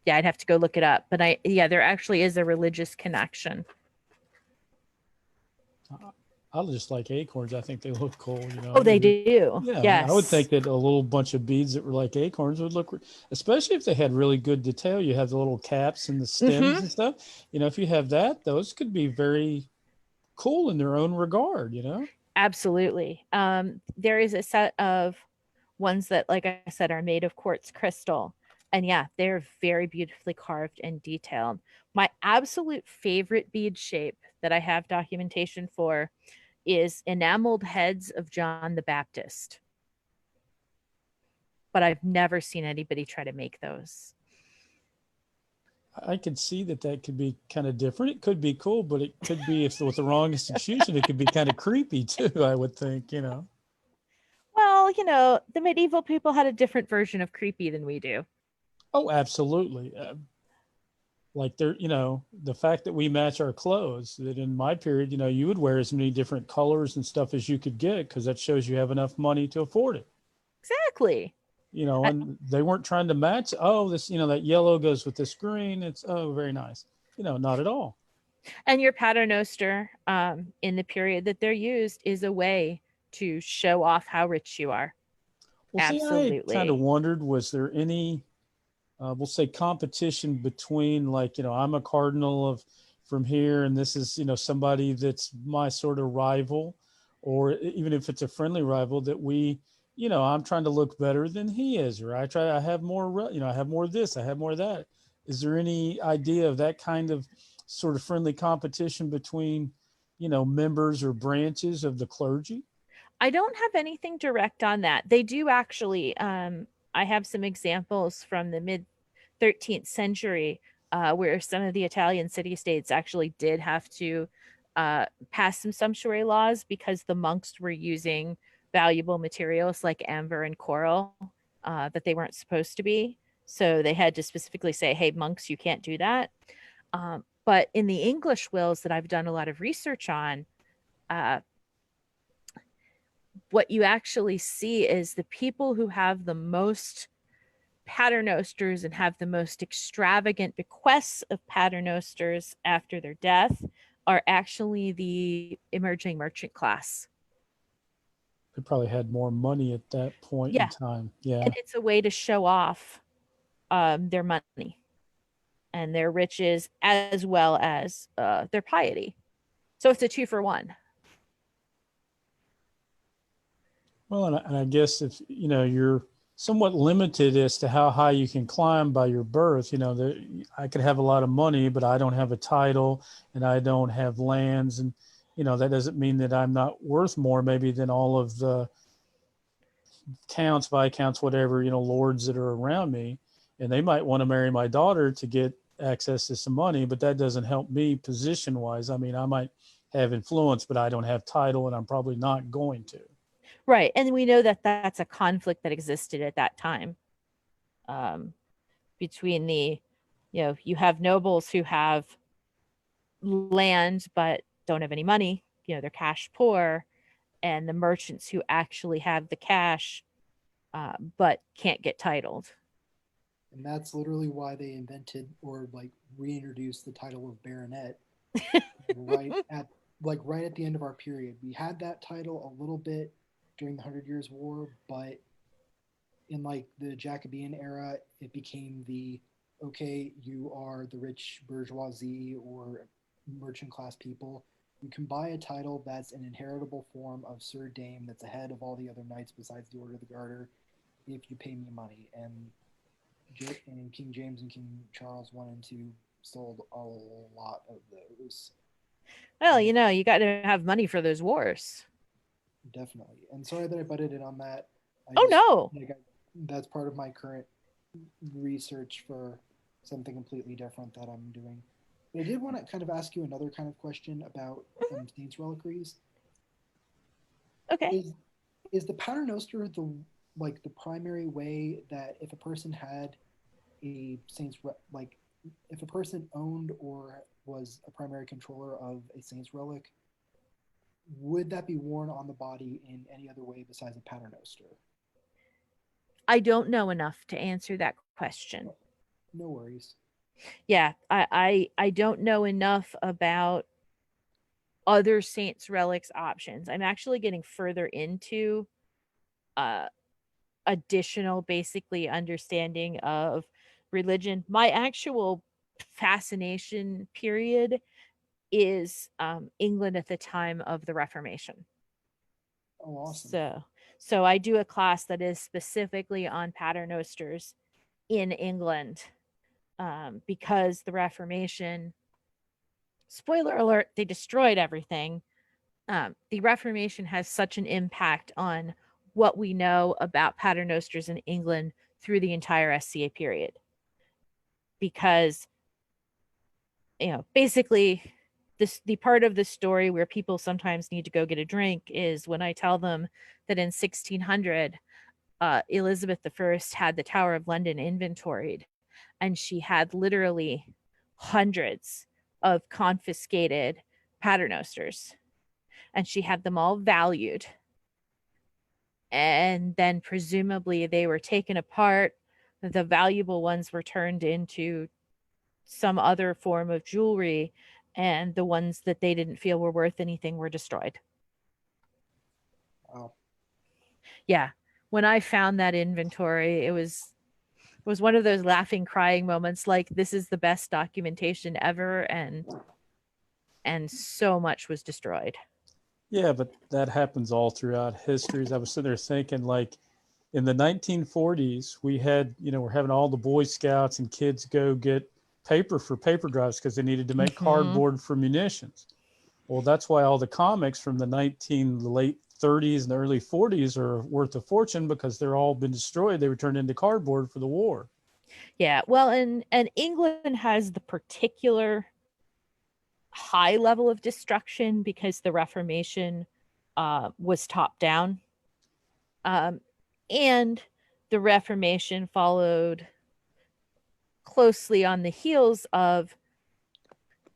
Yeah, I'd have to go look it up, but there actually is a religious connection. I just like acorns. I think they look cool. Oh, they do. Yeah, yes. I would think that a little bunch of beads that were like acorns would look, especially if they had really good detail. You have the little caps and the stems and stuff. If you have that, those could be very cool in their own regard. Absolutely. There is a set of ones that, like I said, are made of quartz crystal. And yeah, they're very beautifully carved and detailed. My absolute favorite bead shape that I have documentation for is enameled heads of John the Baptist. But I've never seen anybody try to make those. I could see that could be kind of different. It could be cool, but it could be, if with the wrong institution, it could be kind of creepy too, I would think, you know. Well, the medieval people had a different version of creepy than we do. Oh, absolutely. Like there, the fact that we match our clothes, that in my period, you would wear as many different colors and stuff as you could get, because that shows you have enough money to afford it. Exactly. And they weren't trying to match. Oh, this, that yellow goes with this green. It's, oh, very nice. Not at all. And your paternoster, in the period that they're used, is a way to show off how rich you are. Well, Absolutely. see, I kind of wondered, was there any, we'll say, competition between, like, I'm a cardinal from here, and this is, somebody that's my sort of rival, or even if it's a friendly rival, that we, I'm trying to look better than he is, or I have more, I have more of this, I have more of that. Is there any idea of that kind of sort of friendly competition between, members or branches of the clergy? I don't have anything direct on that. They do actually. I have some examples from the mid 13th century where some of the Italian city-states actually did have to pass some sumptuary laws because the monks were using valuable materials like amber and coral that they weren't supposed to be. So they had to specifically say, hey, monks, you can't do that. But in the English wills that I've done a lot of research on, what you actually see is the people who have the most paternosters and have the most extravagant bequests of paternosters after their death are actually the emerging merchant class. They probably had more money at that point in time. Yeah. And it's a way to show off their money and their riches, as well as their piety. So it's a 2-for-1. Well, and I guess if, you're somewhat limited as to how high you can climb by your birth, I could have a lot of money, but I don't have a title and I don't have lands. And, that doesn't mean that I'm not worth more maybe than all of the counts, viscounts, whatever, lords that are around me. And they might want to marry my daughter to get access to some money, but that doesn't help me position wise. I mean, I might have influence, but I don't have title, and I'm probably not going to. Right. And we know that that's a conflict that existed at that time between the, you have nobles who have land but don't have any money, they're cash poor, and the merchants who actually have the cash but can't get titled. And that's literally why they invented or like reintroduced the title of baronet right at the end of our period. We had that title a little bit during the 100 Years' War, but in like the Jacobean era, it became okay, you are the rich bourgeoisie or merchant class people. You can buy a title that's an inheritable form of Sir Dame that's ahead of all the other knights besides the Order of the Garter if you pay me money. And King James and King Charles 1 and 2 sold a lot of those. Well, you got to have money for those wars. Definitely. And sorry that I butted in on that. No. That's part of my current research for something completely different that I'm doing. But I did want to kind of ask you another kind of question about saints reliquaries. Okay. Is the Paternoster the primary way that if a person had a saints if a person owned or was a primary controller of a saint's relic, would that be worn on the body in any other way besides a paternoster? I don't know enough to answer that question. No worries. Yeah, I don't know enough about other saints relics options. I'm actually getting further into additional basically understanding of religion. My actual fascination period is England at the time of the Reformation. Oh, awesome. So I do a class that is specifically on paternosters in England because the Reformation, spoiler alert, they destroyed everything. The Reformation has such an impact on what we know about paternosters in England through the entire SCA period, because basically the part of the story where people sometimes need to go get a drink is when I tell them that in 1600, Elizabeth I had the Tower of London inventoried, and she had literally hundreds of confiscated Paternosters, and she had them all valued. And then presumably they were taken apart. The valuable ones were turned into some other form of jewelry, and the ones that they didn't feel were worth anything were destroyed. Wow. Yeah. When I found that inventory, it was one of those laughing, crying moments, like this is the best documentation ever, and so much was destroyed. Yeah, but that happens all throughout histories. I was sitting there thinking, like, in the 1940s, we had, we're having all the Boy Scouts and kids go get paper for paper drives because they needed to make cardboard for munitions. Well, that's why all the comics from the late 30s and the early 40s are worth a fortune, because they're all been destroyed. They were turned into cardboard for the war. Yeah, well, and England has the particular high level of destruction because the Reformation was top down, and the Reformation followed closely on the heels of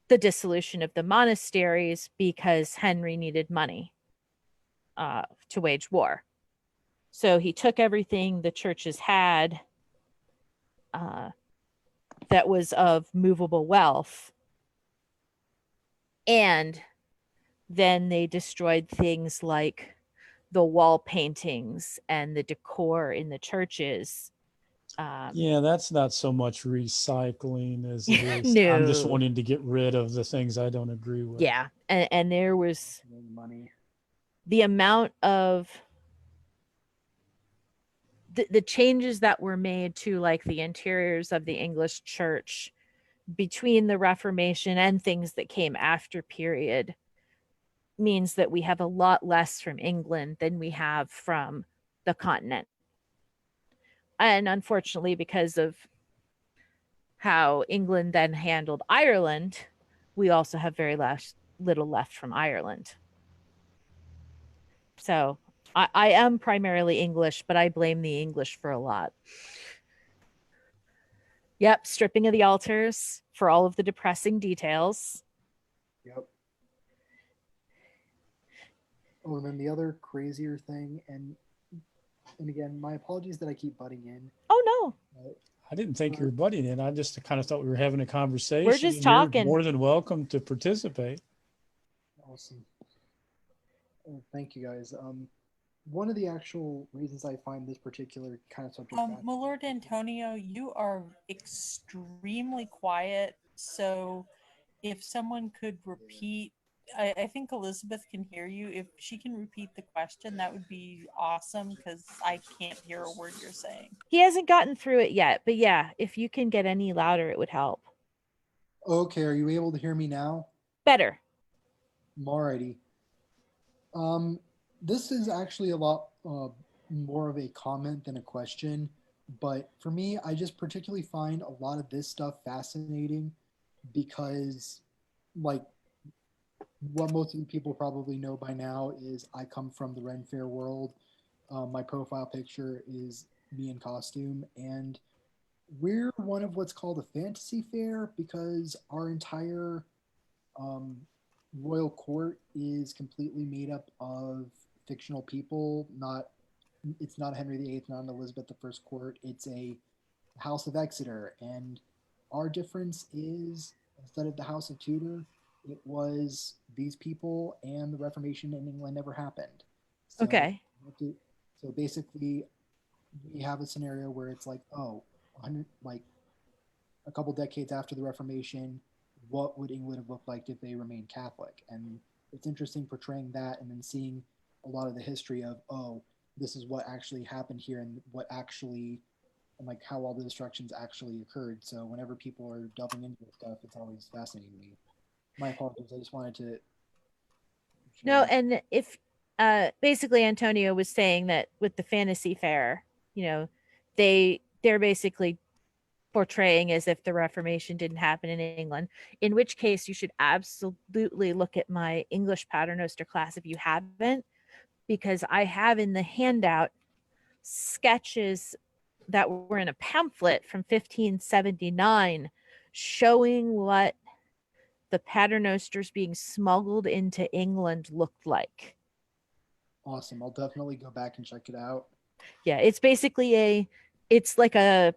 the dissolution of the monasteries because Henry needed money to wage war. So he took everything the churches had that was of movable wealth, and then they destroyed things like the wall paintings and the decor in the churches. Yeah, that's not so much recycling as it is. No. I'm just wanting to get rid of the things I don't agree with. Yeah, and there was Money. the amount of the changes that were made to like the interiors of the English church between the Reformation and things that came after period means that we have a lot less from England than we have from the continent. And unfortunately, because of how England then handled Ireland, we also have very little left from Ireland. So I am primarily English, but I blame the English for a lot. Yep, stripping of the altars for all of the depressing details. Yep. Oh, and then the other crazier thing, and again, my apologies that I keep butting in. Oh no. I didn't think you were butting in. I just kind of thought we were having a conversation. We're just and talking. You're more than welcome to participate. Awesome. Thank you, guys. One of the actual reasons I find this particular kind of subject My Lord Antonio, you are extremely quiet. So if someone could repeat, I think Elizabeth can hear you. If she can repeat the question, that would be awesome, because I can't hear a word you're saying. He hasn't gotten through it yet, but yeah, if you can get any louder, it would help. Okay, are you able to hear me now? Better. Alrighty. This is actually a lot more of a comment than a question, but for me, I just particularly find a lot of this stuff fascinating because, like, what most of the people probably know by now is I come from the Ren Fair world. My profile picture is me in costume, and we're one of what's called a fantasy fair because our entire royal court is completely made up of fictional people. It's not Henry VIII, not an Elizabeth I court. It's a House of Exeter, and our difference is instead of the House of Tudor, it was these people, and the Reformation in England never happened. So, okay. So basically, we have a scenario where it's like, oh, 100, like a couple decades after the Reformation, what would England have looked like if they remained Catholic? And it's interesting portraying that and then seeing a lot of the history of, oh, this is what actually happened here and what actually, and like how all the destructions actually occurred. So whenever people are delving into this stuff, it's always fascinating to me. My apologies. I just wanted to. No, and if basically Antonio was saying that with the fantasy fair, they're basically portraying as if the Reformation didn't happen in England, in which case you should absolutely look at my English Paternoster class if you haven't, because I have in the handout sketches that were in a pamphlet from 1579 showing what the Paternosters being smuggled into England looked like. Awesome. I'll definitely go back and check it out. Yeah, it's basically it's like a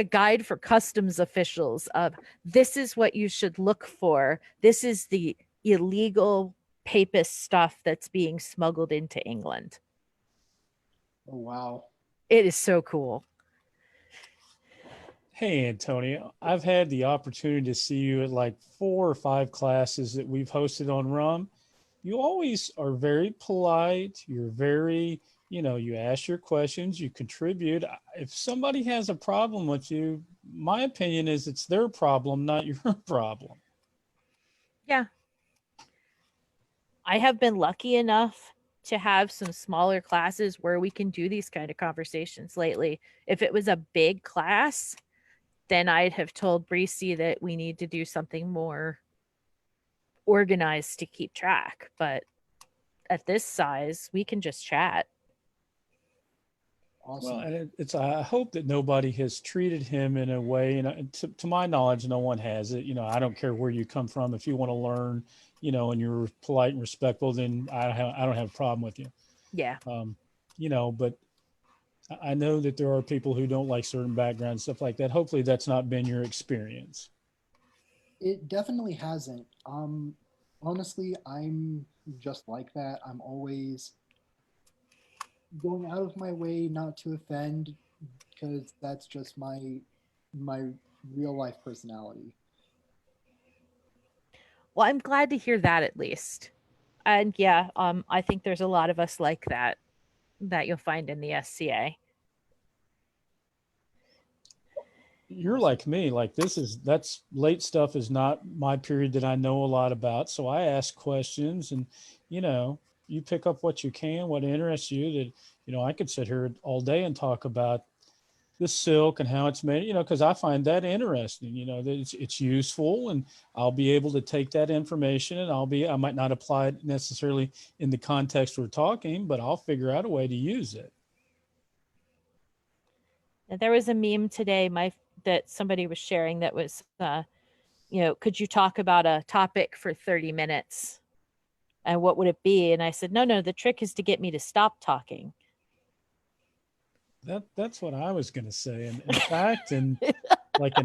guide for customs officials of this is what you should look for. This is the illegal papist stuff that's being smuggled into England. Oh, wow. It is so cool. Hey, Antonio, I've had the opportunity to see you at like 4 or 5 classes that we've hosted on Rum. You always are very polite. You're very, you ask your questions, you contribute. If somebody has a problem with you, my opinion is it's their problem, not your problem. Yeah. I have been lucky enough to have some smaller classes where we can do these kind of conversations lately. If it was a big class, then I'd have told Breesy that we need to do something more organized to keep track. But at this size, we can just chat. Awesome. Well, and I hope that nobody has treated him in a way, and to my knowledge, no one has it. I don't care where you come from. If you want to learn, and you're polite and respectful, then I don't have a problem with you. Yeah. But I know that there are people who don't like certain backgrounds, stuff like that. Hopefully that's not been your experience. It definitely hasn't. Honestly, I'm just like that. I'm always going out of my way not to offend because that's just my real life personality. Well, I'm glad to hear that at least. And yeah, I think there's a lot of us like that you'll find in the SCA. You're like me, like that's late stuff is not my period that I know a lot about. So I ask questions and, you pick up what you can, what interests you that, I could sit here all day and talk about the silk and how it's made, because I find that interesting, that it's useful and I'll be able to take that information and I might not apply it necessarily in the context we're talking, but I'll figure out a way to use it. There was a meme today that somebody was sharing that was, could you talk about a topic for 30 minutes? And what would it be? And I said, no, the trick is to get me to stop talking. That's what I was going to say. And in fact, in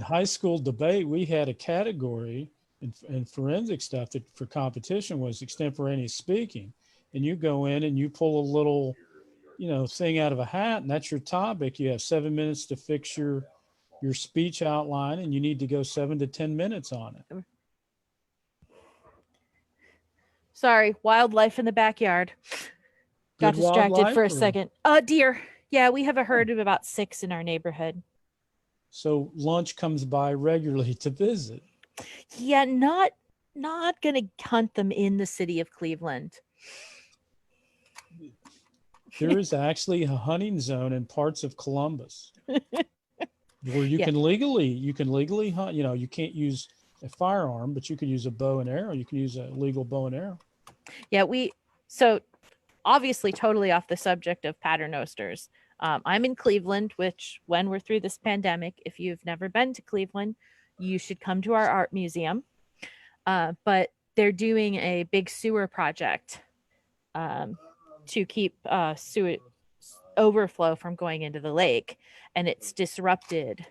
high school debate, we had a category in forensic stuff that for competition was extemporaneous speaking. And you go in and you pull a little, thing out of a hat, and that's your topic. You have 7 minutes to fix your speech outline, and you need to go 7 to 10 minutes on it. Sorry, wildlife in the backyard. Got distracted for a second. Deer. Yeah, we have a herd of about 6 in our neighborhood. So lunch comes by regularly to visit. Yeah, not gonna hunt them in the city of Cleveland. There is actually a hunting zone in parts of Columbus where you can legally hunt. You can't use a firearm, but you can use a bow and arrow. You can use a legal bow and arrow. Yeah, so obviously totally off the subject of Paternosters. I'm in Cleveland, which when we're through this pandemic, if you've never been to Cleveland, you should come to our art museum. But they're doing a big sewer project to keep sewage overflow from going into the lake, and it's disrupted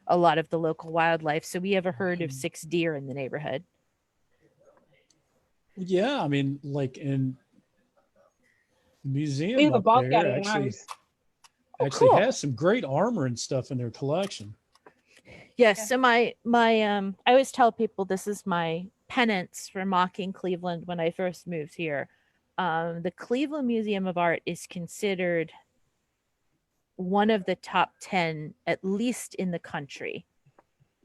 a lot of the local wildlife. So we have a herd of 6 deer in the neighborhood. Yeah, I mean, like in the museum We have a up bobcat there in ours. actually Cool. has some great armor and stuff in their collection. Yes. So my I always tell people this is my penance for mocking Cleveland when I first moved here. The Cleveland Museum of Art is considered one of the top 10, at least in the country.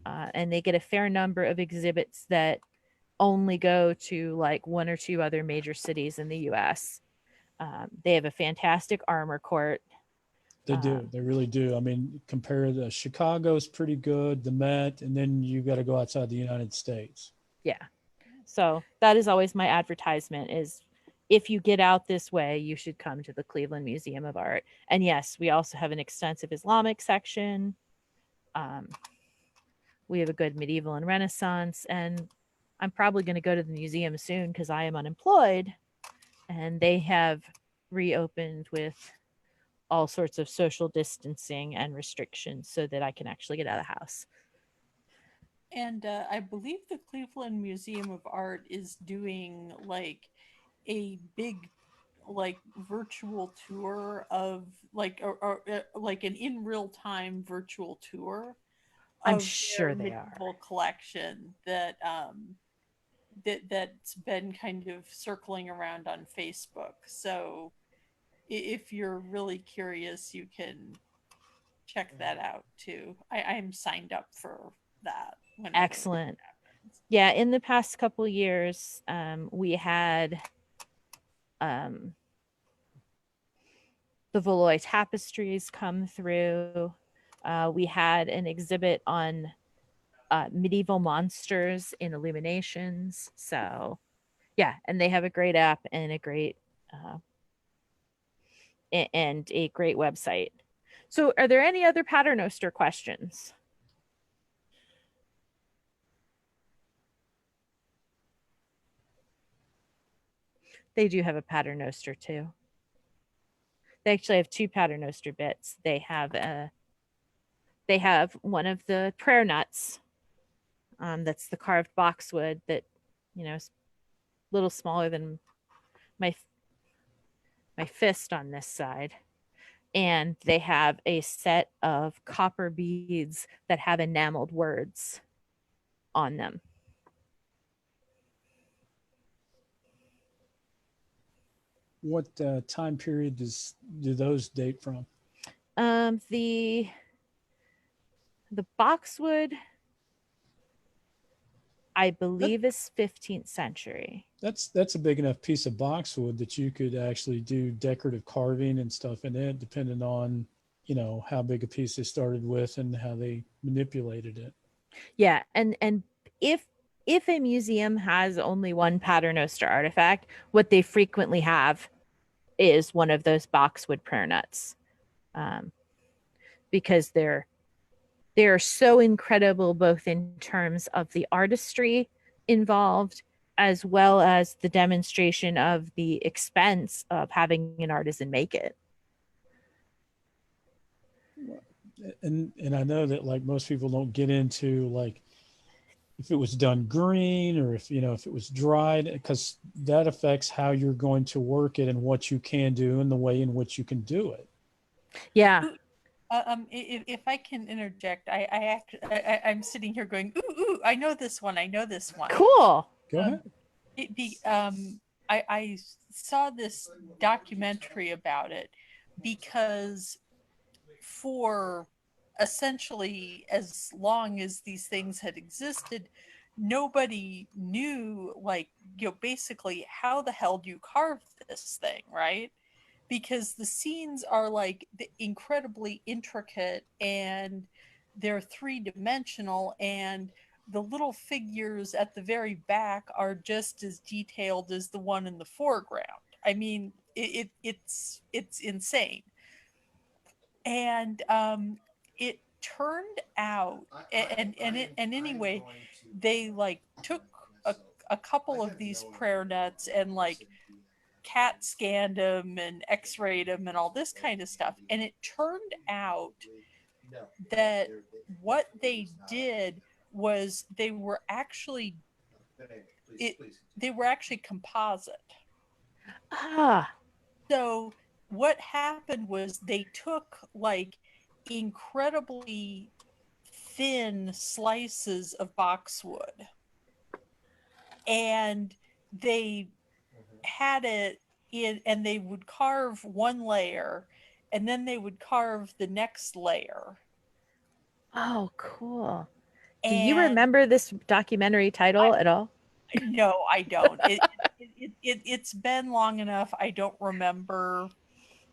And they get a fair number of exhibits that only go to like 1 or 2 other major cities in the US. They have a fantastic armor court. They do. They really do. I mean, compare the Chicago's pretty good, the Met, and then you got to go outside the United States. Yeah. So that is always my advertisement is if you get out this way, you should come to the Cleveland Museum of Art. And yes, we also have an extensive Islamic section. We have a good medieval and Renaissance. And I'm probably going to go to the museum soon because I am unemployed. And they have reopened with all sorts of social distancing and restrictions so that I can actually get out of the house. And I believe the Cleveland Museum of Art is doing like a big like virtual tour of or like an in real time virtual tour I'm of sure their they are. medieval collection that's been kind of circling around on Facebook. So if you're really curious, you can check that out too. I'm signed up for that. Excellent. Yeah, in the past couple years, we had the Valois tapestries come through. We had an exhibit on medieval monsters in illuminations. So, yeah, and they have a great app and a great website. So, are there any other Paternoster questions? They do have a Paternoster too. They actually have two Paternoster bits. They have one of the prayer nuts. That's the carved boxwood that, is a little smaller than my fist on this side. And they have a set of copper beads that have enameled words on them. What time period do those date from? The boxwood, I believe, is 15th century. That's a big enough piece of boxwood that you could actually do decorative carving and stuff in it, depending on, how big a piece they started with and how they manipulated it. Yeah, and if a museum has only one Paternoster artifact, what they frequently have is one of those boxwood prayer nuts, because they're so incredible, both in terms of the artistry involved as well as the demonstration of the expense of having an artisan make it. And I know that like most people don't get into like if it was done green or if it was dried, because that affects how you're going to work it and what you can do and the way in which you can do it. Yeah. If I can interject, I'm sitting here going, ooh, I know this one. Cool. Go ahead. I saw this documentary about it because for essentially as long as these things had existed, nobody knew, basically how the hell do you carve this thing, right? Because the scenes are like incredibly intricate and they're three-dimensional, and the little figures at the very back are just as detailed as the one in the foreground. I mean, it's insane. And it turned out, and anyway, they took a couple of these prayer nuts and CAT scanned them and X-rayed them and all this kind of stuff, and it turned out that what they did was they were actually composite. So what happened was they took incredibly thin slices of boxwood and they had it in, and they would carve one layer and then they would carve the next layer. Oh, cool. Do you remember this documentary title at all? No, I don't. It's been long enough. I don't remember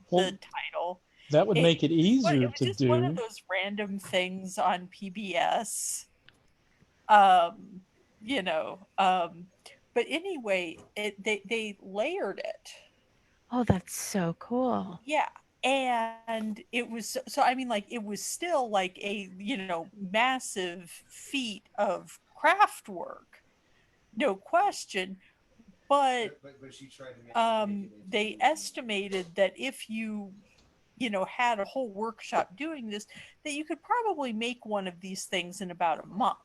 the title. That would make it easier was to just one of do. those random things on PBS. You know, but anyway, they layered it. Oh, that's so cool. Yeah. And it was so I mean like it was still like a, you know, massive feat of craft work, no question. But they estimated that if you know, had a whole workshop doing this, that you could probably make one of these things in about a month.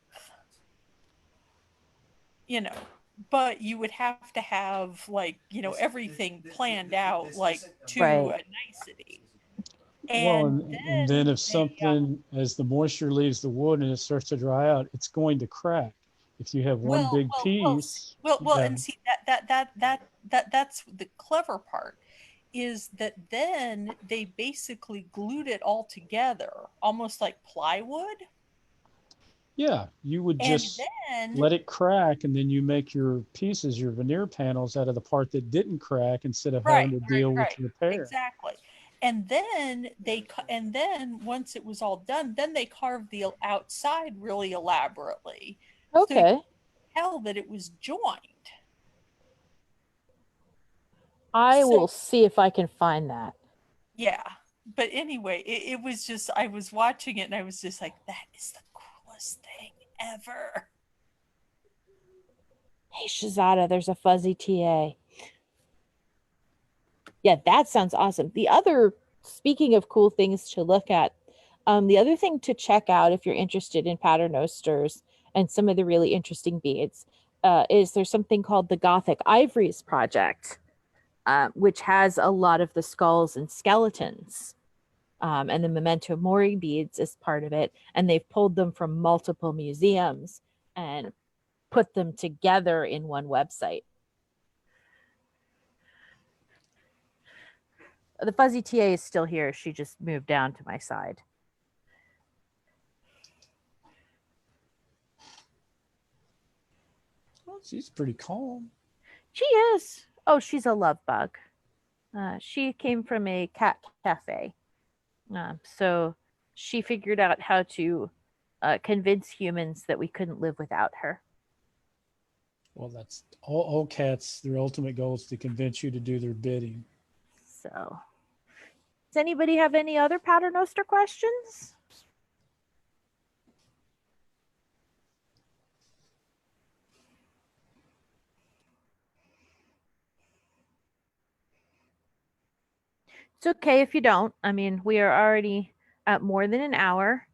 You know, but you would have to have like, you know, everything planned out like to Right. a nicety. Well, And and then then if something, as the moisture leaves the wood and it starts to dry out, it's going to crack. If you have one big piece, yeah, and see that's the clever part is that then they basically glued it all together, almost like plywood. yeah, you would And just then let it crack, and then you make your pieces, your veneer panels out of the part that didn't crack instead of having to deal with the repair. exactly. And then and then once it was all done, then they carved the outside really elaborately, so you Okay. could tell that it was joined. I So will see if I can find that. yeah, but anyway, it was just I was watching it and I was just like, that is the coolest thing ever. Hey, Shazada, there's a fuzzy TA. Yeah, that sounds awesome. The other, speaking of cool things to look at, the other thing to check out if you're interested in Paternosters and some of the really interesting beads is there's something called the Gothic Ivories Project, which has a lot of the skulls and skeletons. And the memento mori beads is part of it. And they've pulled them from multiple museums and put them together in one website. The fuzzy TA is still here. She just moved down to my side. Well, she's pretty calm. She is. Oh, she's a love bug. She came from a cat cafe. So she figured out how to convince humans that we couldn't live without her. Well, that's all cats. Their ultimate goal is to convince you to do their bidding. So, does anybody have any other Paternoster questions? It's okay if you don't. I mean, we are already at more than an hour.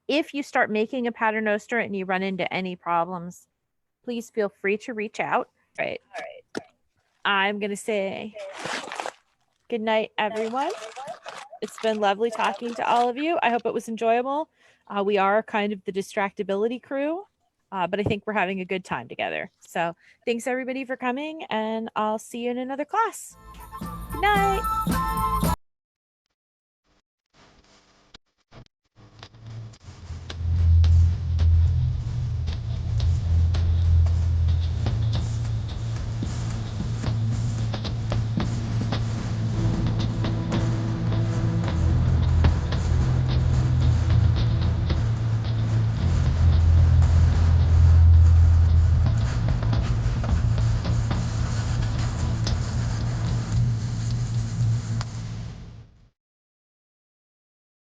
If you start making a Paternoster and you run into any problems, please feel free to reach out. All right. I'm going to say good night, everyone. It's been lovely talking to all of you. I hope it was enjoyable. We are kind of the distractibility crew, but I think we're having a good time together. So thanks everybody for coming, and I'll see you in another class. Good night.